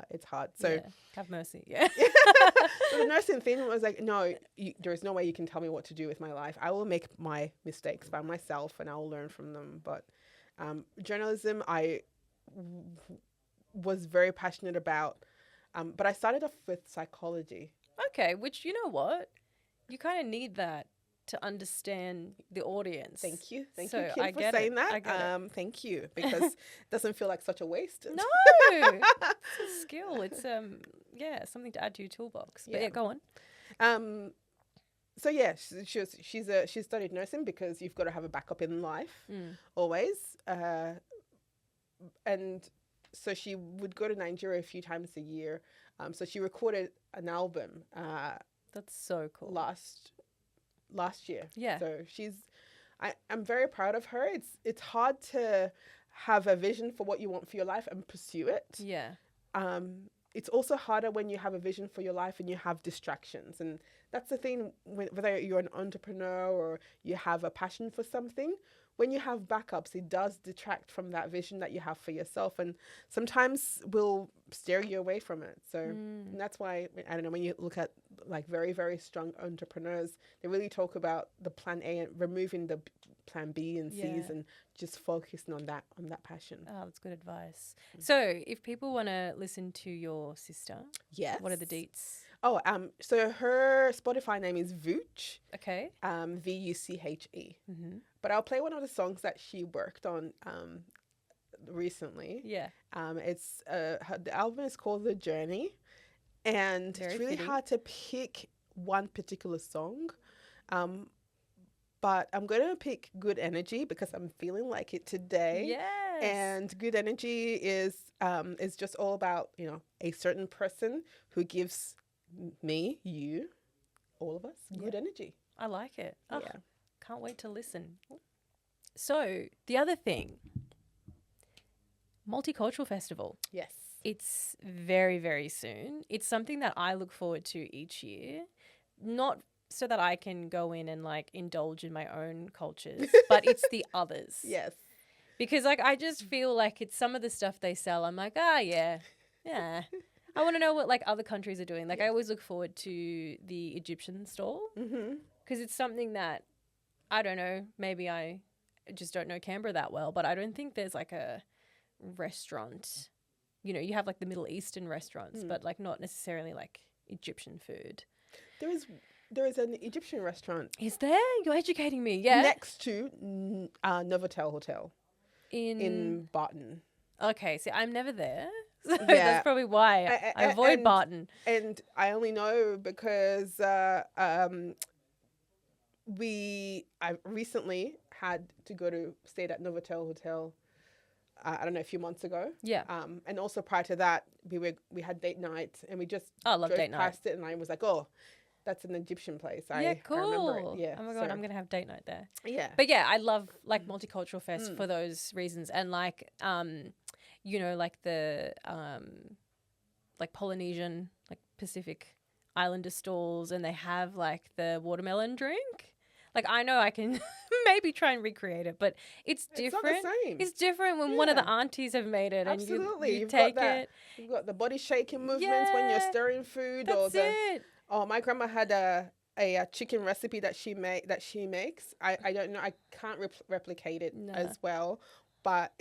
it's hard. So yeah. Have mercy. Yeah. so the nursing thing was like, no, there is no way you can tell me what to do with my life. I will make my mistakes by myself and I will learn from them. But journalism, I was very passionate about, but I started off with psychology. Okay, which, you know what? You kind of need that to understand the audience. Thank you. Thank So you, Kim, I for get saying it. that. I get it. Thank you, because it doesn't feel like such a waste. No, it's a skill. It's something to add to your toolbox. But yeah, go on. So yeah, she studied nursing because you've got to have a backup in life always. And so she would go to Nigeria a few times a year. So she recorded an album. That's so cool. Last year. Yeah. So I'm very proud of her. It's hard to have a vision for what you want for your life and pursue it. Yeah. It's also harder when you have a vision for your life and you have distractions. And that's the thing, whether you're an entrepreneur or you have a passion for something, when you have backups, it does detract from that vision that you have for yourself. And sometimes will steer you away from it. So and that's why, I don't know, when you look at like very, very strong entrepreneurs, they really talk about the plan A and removing the plan B and C's and just focusing on that passion. Oh, that's good advice. So if people want to listen to your sister, what are the deets? Oh, so her Spotify name is Vuche. Okay. Vuche. But I'll play one of the songs that she worked on recently. Yeah. It's the album is called The Journey, and Very it's really fitting. hard to pick one particular song. But I'm going to pick Good Energy because I'm feeling like it today. Yes. And Good Energy is just all about, a certain person who gives me, you, all of us, good energy. I like it. Oh, Yeah. can't wait to listen. So the other thing, Multicultural Festival. Yes. It's very, very soon. It's something that I look forward to each year, not so that I can go in and like indulge in my own cultures, but it's the others. Yes. Because like I just feel like it's some of the stuff they sell. I'm like, yeah. I want to know what like other countries are doing. Like I always look forward to the Egyptian stall because it's something that I don't know. Maybe I just don't know Canberra that well, but I don't think there's like a restaurant. You have like the Middle Eastern restaurants, but like not necessarily like Egyptian food. There is an Egyptian restaurant. Is there? You're educating me. Yeah. Next to Novotel Hotel in Barton. Okay, see, I'm never there. So Yeah. that's probably why I avoid Barton. And I only know because I recently had to stay at Novotel Hotel. I don't know, a few months ago. Yeah. And also prior to that, we had date night and we just I love drove date night. past it and I was like, oh, that's an Egyptian place. Yeah, cool. I remember it. Yeah. Oh my God, I'm going to have date night there. Yeah. But yeah, I love like Multicultural Fest for those reasons. And like, like the like Polynesian, like Pacific Islander stalls, and they have like the watermelon drink. Like I know I can maybe try and recreate it, but it's different. It's not the same. It's different when one of the aunties have made it Absolutely. and you You've take got that. it. You've got the body shaking movements when you're Yeah. stirring food. That's it. Oh, my grandma had a chicken recipe that she makes. I don't know. I can't replicate it as well, but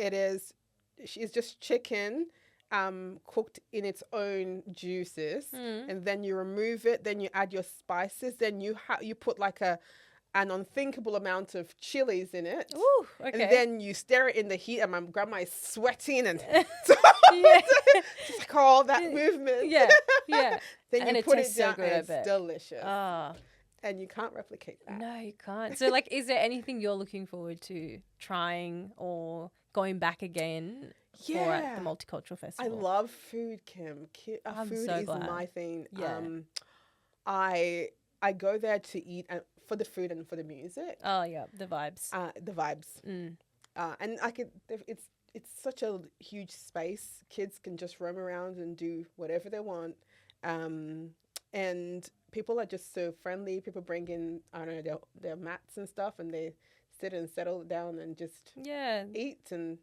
she's just chicken cooked in its own juices, and then you remove it. Then you add your spices. Then you put like an unthinkable amount of chilies in it. Ooh, okay. And then you stir it in the heat, and my grandma is sweating and Yeah. just like all that movement. Yeah. Then And you it put it tastes so down, good, I and it's bet. delicious. Ah. And you can't replicate that. No, you can't. So, like, is there anything you're looking forward to trying or going back again for at the Multicultural Festival? I love food, Kim. I'm Food so is glad. my thing. Yeah. I go there to eat for the food and for the music. Oh, yeah, the vibes. The vibes. And it's such a huge space. Kids can just roam around and do whatever they want. And people are just so friendly. People bring in, I don't know, their mats and stuff, and they sit and settle down and just eat and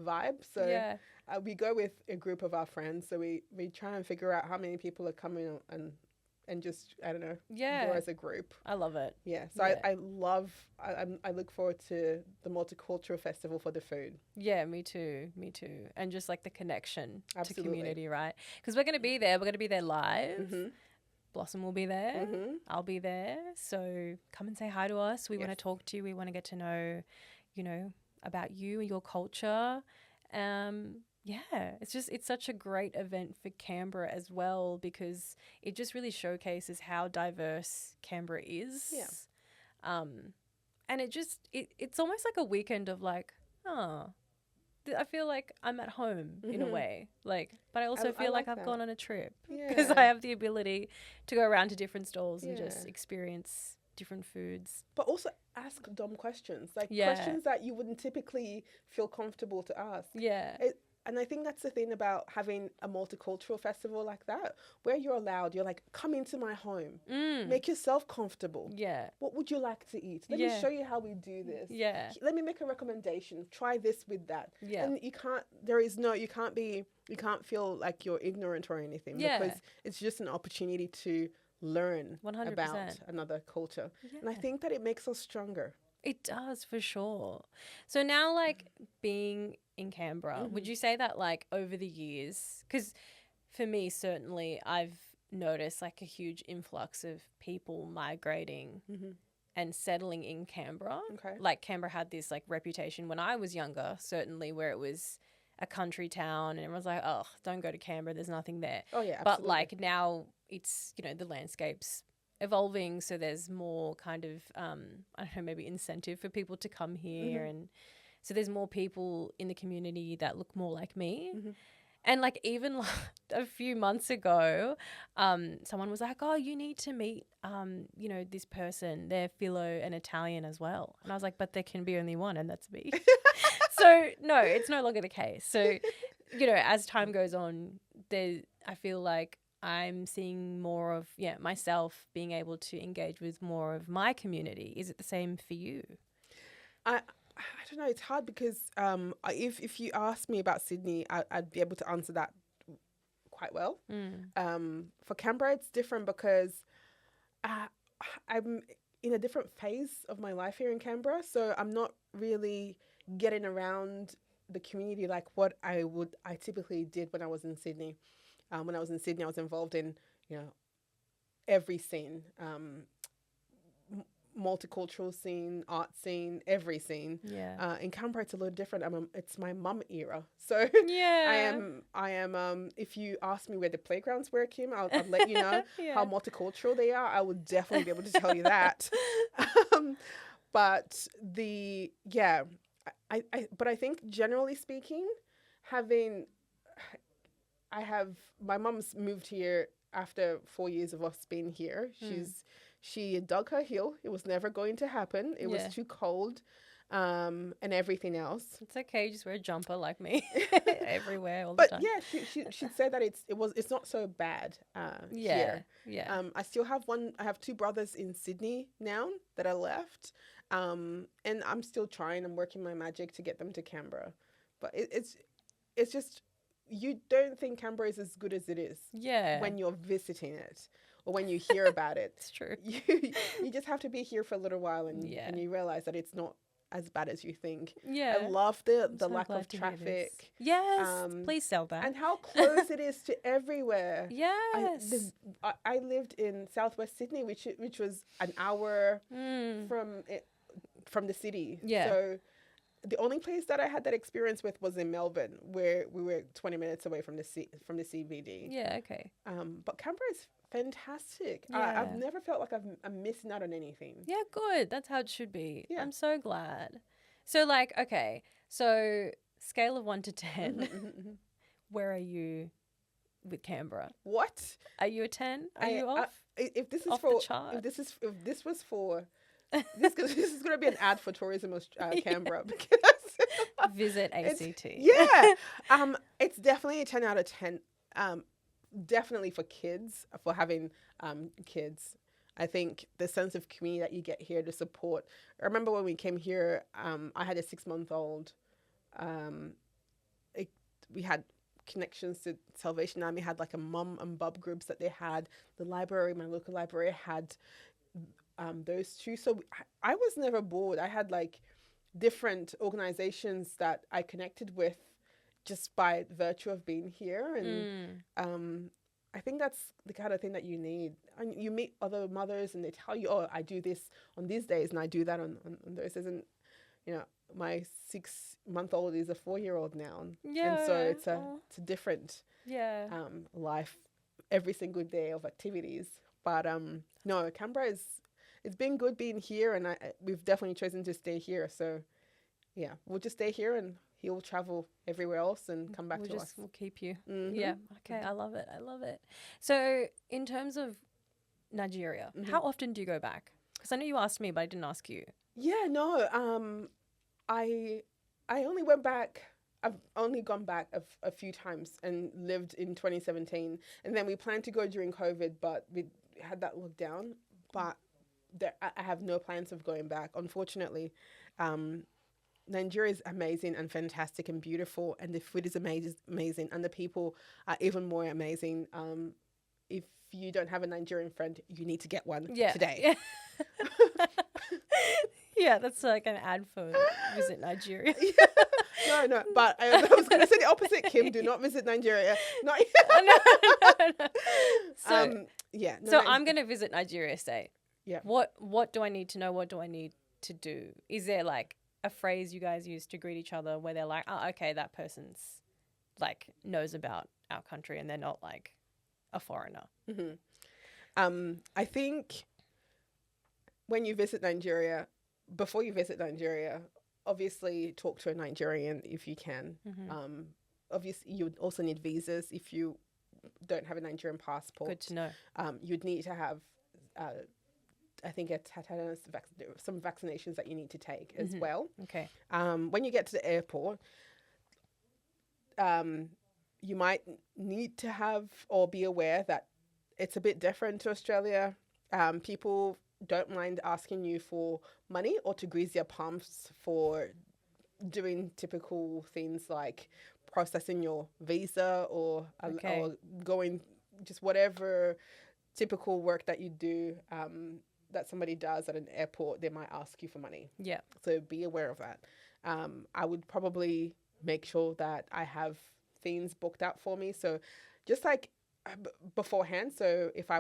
vibe. So Yeah. we go with a group of our friends. So we try and figure out how many people are coming and just, I don't know, Yeah. go as a group. I love it. Yeah. So Yeah. I look forward to the Multicultural Festival for the food. Yeah, me too. Me too. And just like the connection Absolutely. to community, right? Because we're going to be there. We're going to be there live. Blossom will be there. I'll be there. So come and say hi to us. We want to talk to you. We want to get to know, about you and your culture. Yeah, it's such a great event for Canberra as well, because it just really showcases how diverse Canberra is. Yeah. And it's almost like a weekend of like, I feel like I'm at home in a way, like, but I also feel like I've gone on a trip because I have the ability to go around to different stalls and just experience different foods. But also ask dumb questions, like questions that you wouldn't typically feel comfortable to ask. Yeah. And I think that's the thing about having a multicultural festival like that, where you're like, come into my home, make yourself comfortable. Yeah. What would you like to eat? Let me show you how we do this. Yeah. Let me make a recommendation. Try this with that. Yeah. And you can't feel like you're ignorant or anything because it's just an opportunity to learn 100%. About another culture. Yeah. And I think that it makes us stronger. It does, for sure. So now, like, being in Canberra, would you say that, like, over the years, because for me, certainly, I've noticed, like, a huge influx of people migrating and settling in Canberra. Okay. Like, Canberra had this, like, reputation when I was younger, certainly, where it was a country town and everyone's like, oh, don't go to Canberra, there's nothing there. Oh, yeah, absolutely. But, like, now it's, the landscape's evolving, so there's more kind of I don't know, maybe incentive for people to come here, and so there's more people in the community that look more like me. And like even like a few months ago, someone was like, oh, you need to meet this person, they're Philo and Italian as well. And I was like, but there can be only one, and that's me. So no, it's no longer the case. So as time goes on, I feel like I'm seeing more of, myself being able to engage with more of my community. Is it the same for you? I don't know. It's hard because if you ask me about Sydney, I'd be able to answer that quite well. For Canberra, it's different because I'm in a different phase of my life here in Canberra. So I'm not really getting around the community like what I typically did when I was in Sydney. When I was in Sydney, I was involved in, every scene, multicultural scene, art scene, every scene. Yeah. In Canberra, it's a little different. It's my mum era. So I am, if you ask me where the playgrounds were, Kim, I'll let you know how multicultural they are. I would definitely be able to tell you that. But I think generally speaking, my mum's moved here after 4 years of us being here. She dug her heel. It was never going to happen. It was too cold, and everything else. It's okay. You just wear a jumper like me everywhere all the time. But she said that it's not so bad here. Yeah. I have two brothers in Sydney now that are left, and I'm still trying. I'm working my magic to get them to Canberra, but it's just. You don't think Canberra is as good as it is when you're visiting it or when you hear about it. It's true. You just have to be here for a little while and you realize that it's not as bad as you think. Yeah. I love the lack of traffic. Yes. Please sell that. And how close it is to everywhere. Yes. I lived in southwest Sydney, which was an hour from the city. Yeah. So the only place that I had that experience with was in Melbourne, where we were 20 minutes away from the CBD. Yeah, okay. But Canberra is fantastic. Yeah. I've never felt like I'm missing out on anything. Yeah, good. That's how it should be. Yeah. I'm so glad. So, like, okay, so scale of 1 to 10, where are you with Canberra? What? Are you a 10? Are you off? If this is off for the chart? If this was for this is going to be an ad for Tourism Canberra because visit ACT. It's definitely a 10 out of 10. Definitely for kids, for having kids. I think the sense of community that you get here, the support. I remember when we came here, I had a 6-month-old, we had connections to Salvation Army, had like a mum and bub groups that they had. The library, my local library, had those two. So I was never bored. I had like different organizations that I connected with just by virtue of being here. And I think that's the kind of thing that you need. And you meet other mothers and they tell you, oh, I do this on these days and I do that on those days. And, you know, my 6-month-old is a 4-year-old now. Yeah. And so it's a different Yeah. life every single day of activities. But no, Canberra it's been good being here, and we've definitely chosen to stay here. So yeah, we'll just stay here and he'll travel everywhere else and come back to us. We'll keep you. Mm-hmm. Yeah. Okay. I love it. I love it. So in terms of Nigeria, how often do you go back? Because I know you asked me, but I didn't ask you. Yeah, no. I only went back. I've only gone back a few times and lived in 2017, and then we planned to go during COVID, but we had that lockdown. But I have no plans of going back, unfortunately. Nigeria is amazing and fantastic and beautiful, and the food is amazing, and the people are even more amazing. If you don't have a Nigerian friend, you need to get one today. Yeah. Yeah, that's like an ad for Visit Nigeria. No, but I was going to say the opposite, Kim. Do not visit Nigeria. Not No. So, So I'm going to visit Nigeria, say. Yeah. What do I need to know? What do I need to do? Is there like a phrase you guys use to greet each other where they're like, oh, okay, that person's like knows about our country and they're not like a foreigner? Mm-hmm. I think when you visit Nigeria, before you visit Nigeria, obviously talk to a Nigerian if you can. Obviously, you would also need visas if you don't have a Nigerian passport. Good to know. You'd need to have, I think, some vaccinations that you need to take as well. Okay. When you get to the airport, you might need to have or be aware that it's a bit different to Australia. People don't mind asking you for money or to grease your palms for doing typical things like processing your visa or going just whatever typical work that you do that somebody does at an airport. They might ask you for money. Yeah. So be aware of that. I would probably make sure that I have things booked out for me. So just like beforehand. So if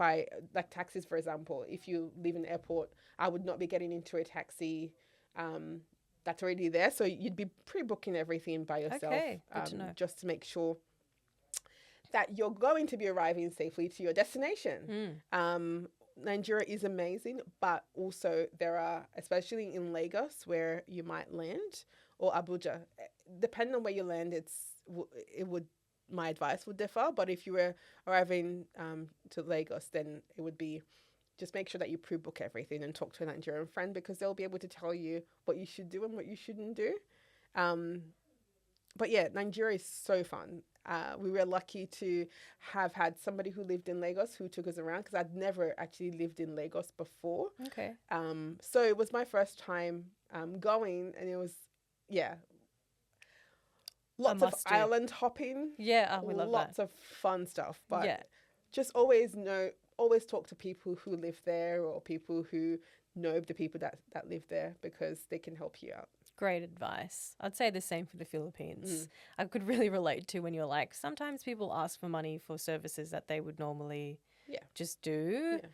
I like taxis, for example, if you leave an airport, I would not be getting into a taxi that's already there. So you'd be pre-booking everything by yourself. Okay, good to know. Just to make sure that you're going to be arriving safely to your destination. Nigeria is amazing, but also there are, especially in Lagos, where you might land, or Abuja. Depending on where you land, my advice would differ. But if you were arriving to Lagos, then it would be just make sure that you pre-book everything and talk to a Nigerian friend, because they'll be able to tell you what you should do and what you shouldn't do. But yeah, Nigeria is so fun. We were lucky to have had somebody who lived in Lagos who took us around, because I'd never actually lived in Lagos before. Okay. So it was my first time going, and it was, lots of island hopping. Yeah, we love lots that. of fun stuff. But just always talk to people who live there, or people who know the people that live there, because they can help you out. Great advice. I'd say the same for the Philippines. I could really relate to when you're like, sometimes people ask for money for services that they would normally just do. Yeah.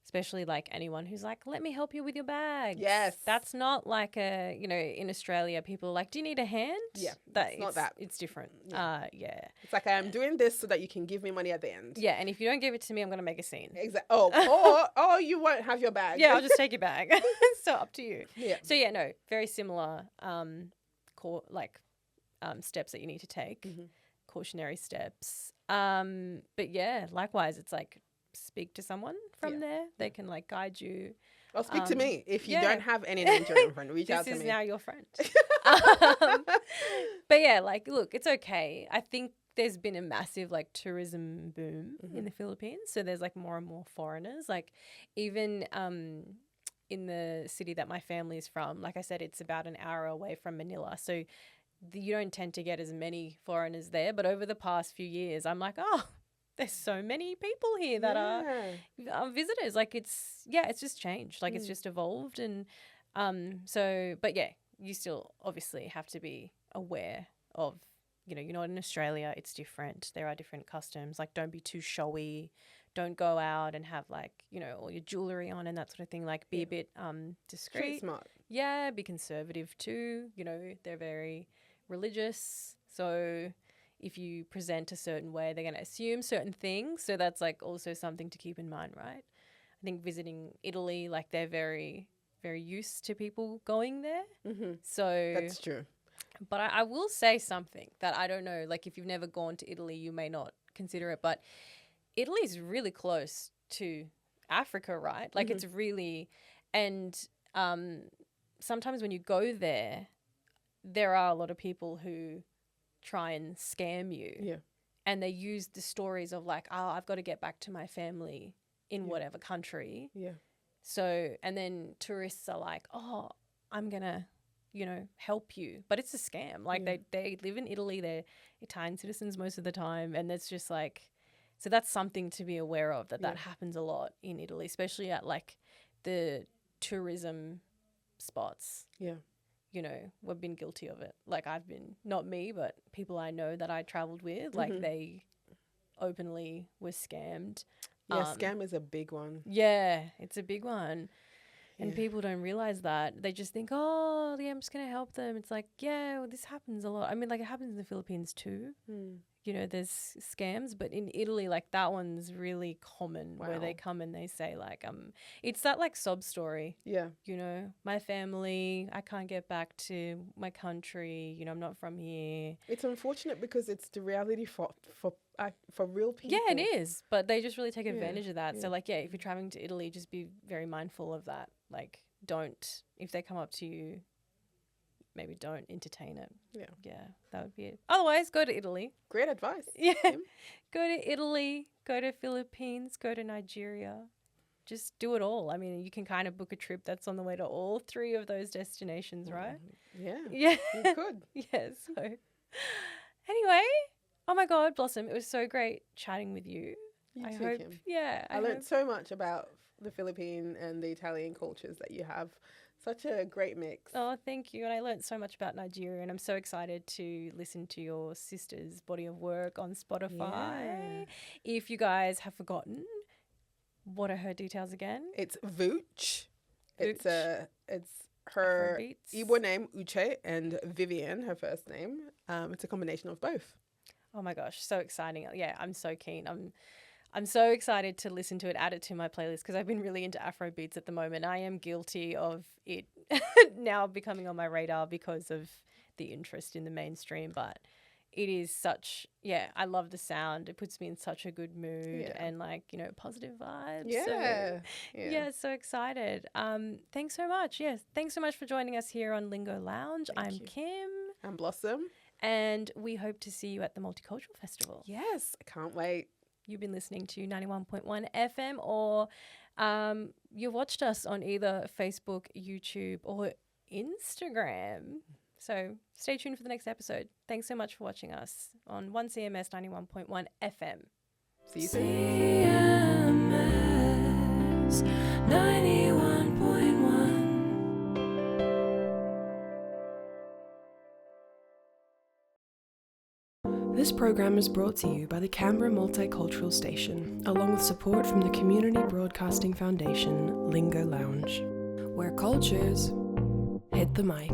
Especially like anyone who's like, let me help you with your bags. Yes. That's not like in Australia, people are like, do you need a hand? Yeah. It's not that. It's different. Yeah. It's like, I'm doing this so that you can give me money at the end. Yeah. And if you don't give it to me, I'm going to make a scene. Exactly. Or you won't have your bag. Yeah. I'll just take your bag. So up to you. Yeah. So very similar steps that you need to take, cautionary steps. But yeah, likewise, it's like, speak to someone from there. They can like guide you. Or speak to me. If you don't have any Nigerian friend, reach out to me. This is now your friend. But yeah, like, look, it's okay. I think there's been a massive like tourism boom in the Philippines. So there's like more and more foreigners. Like even in the city that my family is from, like I said, it's about an hour away from Manila. So you don't tend to get as many foreigners there. But over the past few years, I'm like, oh, there's so many people here that are visitors. Like it's just changed. Like it's just evolved. And but yeah, you still obviously have to be aware of, you're not in Australia, it's different. There are different customs. Like don't be too showy. Don't go out and have like, all your jewelry on and that sort of thing. Like be a bit discreet. Street smart. Yeah, be conservative too. They're very religious. So if you present a certain way, they're going to assume certain things. So that's like also something to keep in mind, right? I think visiting Italy, like they're very, very used to people going there. Mm-hmm. So that's true. But I will say something that I don't know, like if you've never gone to Italy, you may not consider it, but Italy is really close to Africa, right? Like it's really, and sometimes when you go there, there are a lot of people who try and scam you. Yeah. And they use the stories of like, oh, I've got to get back to my family in whatever country. Yeah. So, and then tourists are like, oh, I'm going to, help you. But it's a scam. Like they live in Italy. They're Italian citizens most of the time. And it's just like, so that's something to be aware of, that happens a lot in Italy, especially at like the tourism spots. Yeah. We've been guilty of it. Like I've been, not me, but people I know that I traveled with, like they openly were scammed. Yeah, scam is a big one. Yeah, it's a big one. And people don't realize that. They just think, oh, yeah, I'm just going to help them. It's like, yeah, well, this happens a lot. I mean, like it happens in the Philippines too. There's scams, but in Italy, like that one's really common. Wow. Where they come and they say like, it's that like sob story. Yeah. My family, I can't get back to my country. I'm not from here. It's unfortunate because it's the reality for real people. Yeah, it is. But they just really take advantage of that. Yeah. So like, yeah, if you're traveling to Italy, just be very mindful of that. Like don't, if they come up to you, maybe don't entertain it. Yeah, that would be it. Otherwise, go to Italy. Great advice. Yeah. Go to Italy, go to Philippines, go to Nigeria. Just do it all. I mean, you can kind of book a trip that's on the way to all three of those destinations, right? Yeah. Yeah. You could. Yeah, so anyway, oh my God, Blossom, it was so great chatting with you. You too, hope, Kim. Yeah. I learned so much about the Philippine and the Italian cultures that you have. Such a great mix. Oh, thank you. And I learned so much about Nigeria, and I'm so excited to listen to your sister's body of work on Spotify. Yeah. If you guys have forgotten, what are her details again? It's Vooch. It's her Igbo name, Uche, and Vivian, her first name. It's a combination of both. Oh my gosh, so exciting. Yeah, I'm so keen. I'm so excited to listen to it, add it to my playlist, because I've been really into Afro beats at the moment. I am guilty of it now becoming on my radar because of the interest in the mainstream, but it is such, I love the sound. It puts me in such a good mood and like, positive vibes. Yeah. So excited. Thanks so much. Yes. Thanks so much for joining us here on Lingo Lounge. I'm Kim. I'm Blossom. And we hope to see you at the Multicultural Festival. Yes. I can't wait. You've been listening to 91.1 FM, or you watched us on either Facebook, YouTube, or Instagram. So stay tuned for the next episode. Thanks so much for watching us on 1CMS 91.1 FM. See you soon. CMS 91.1. This program is brought to you by the Canberra Multicultural Station, along with support from the Community Broadcasting Foundation, Lingo Lounge, where cultures hit the mic.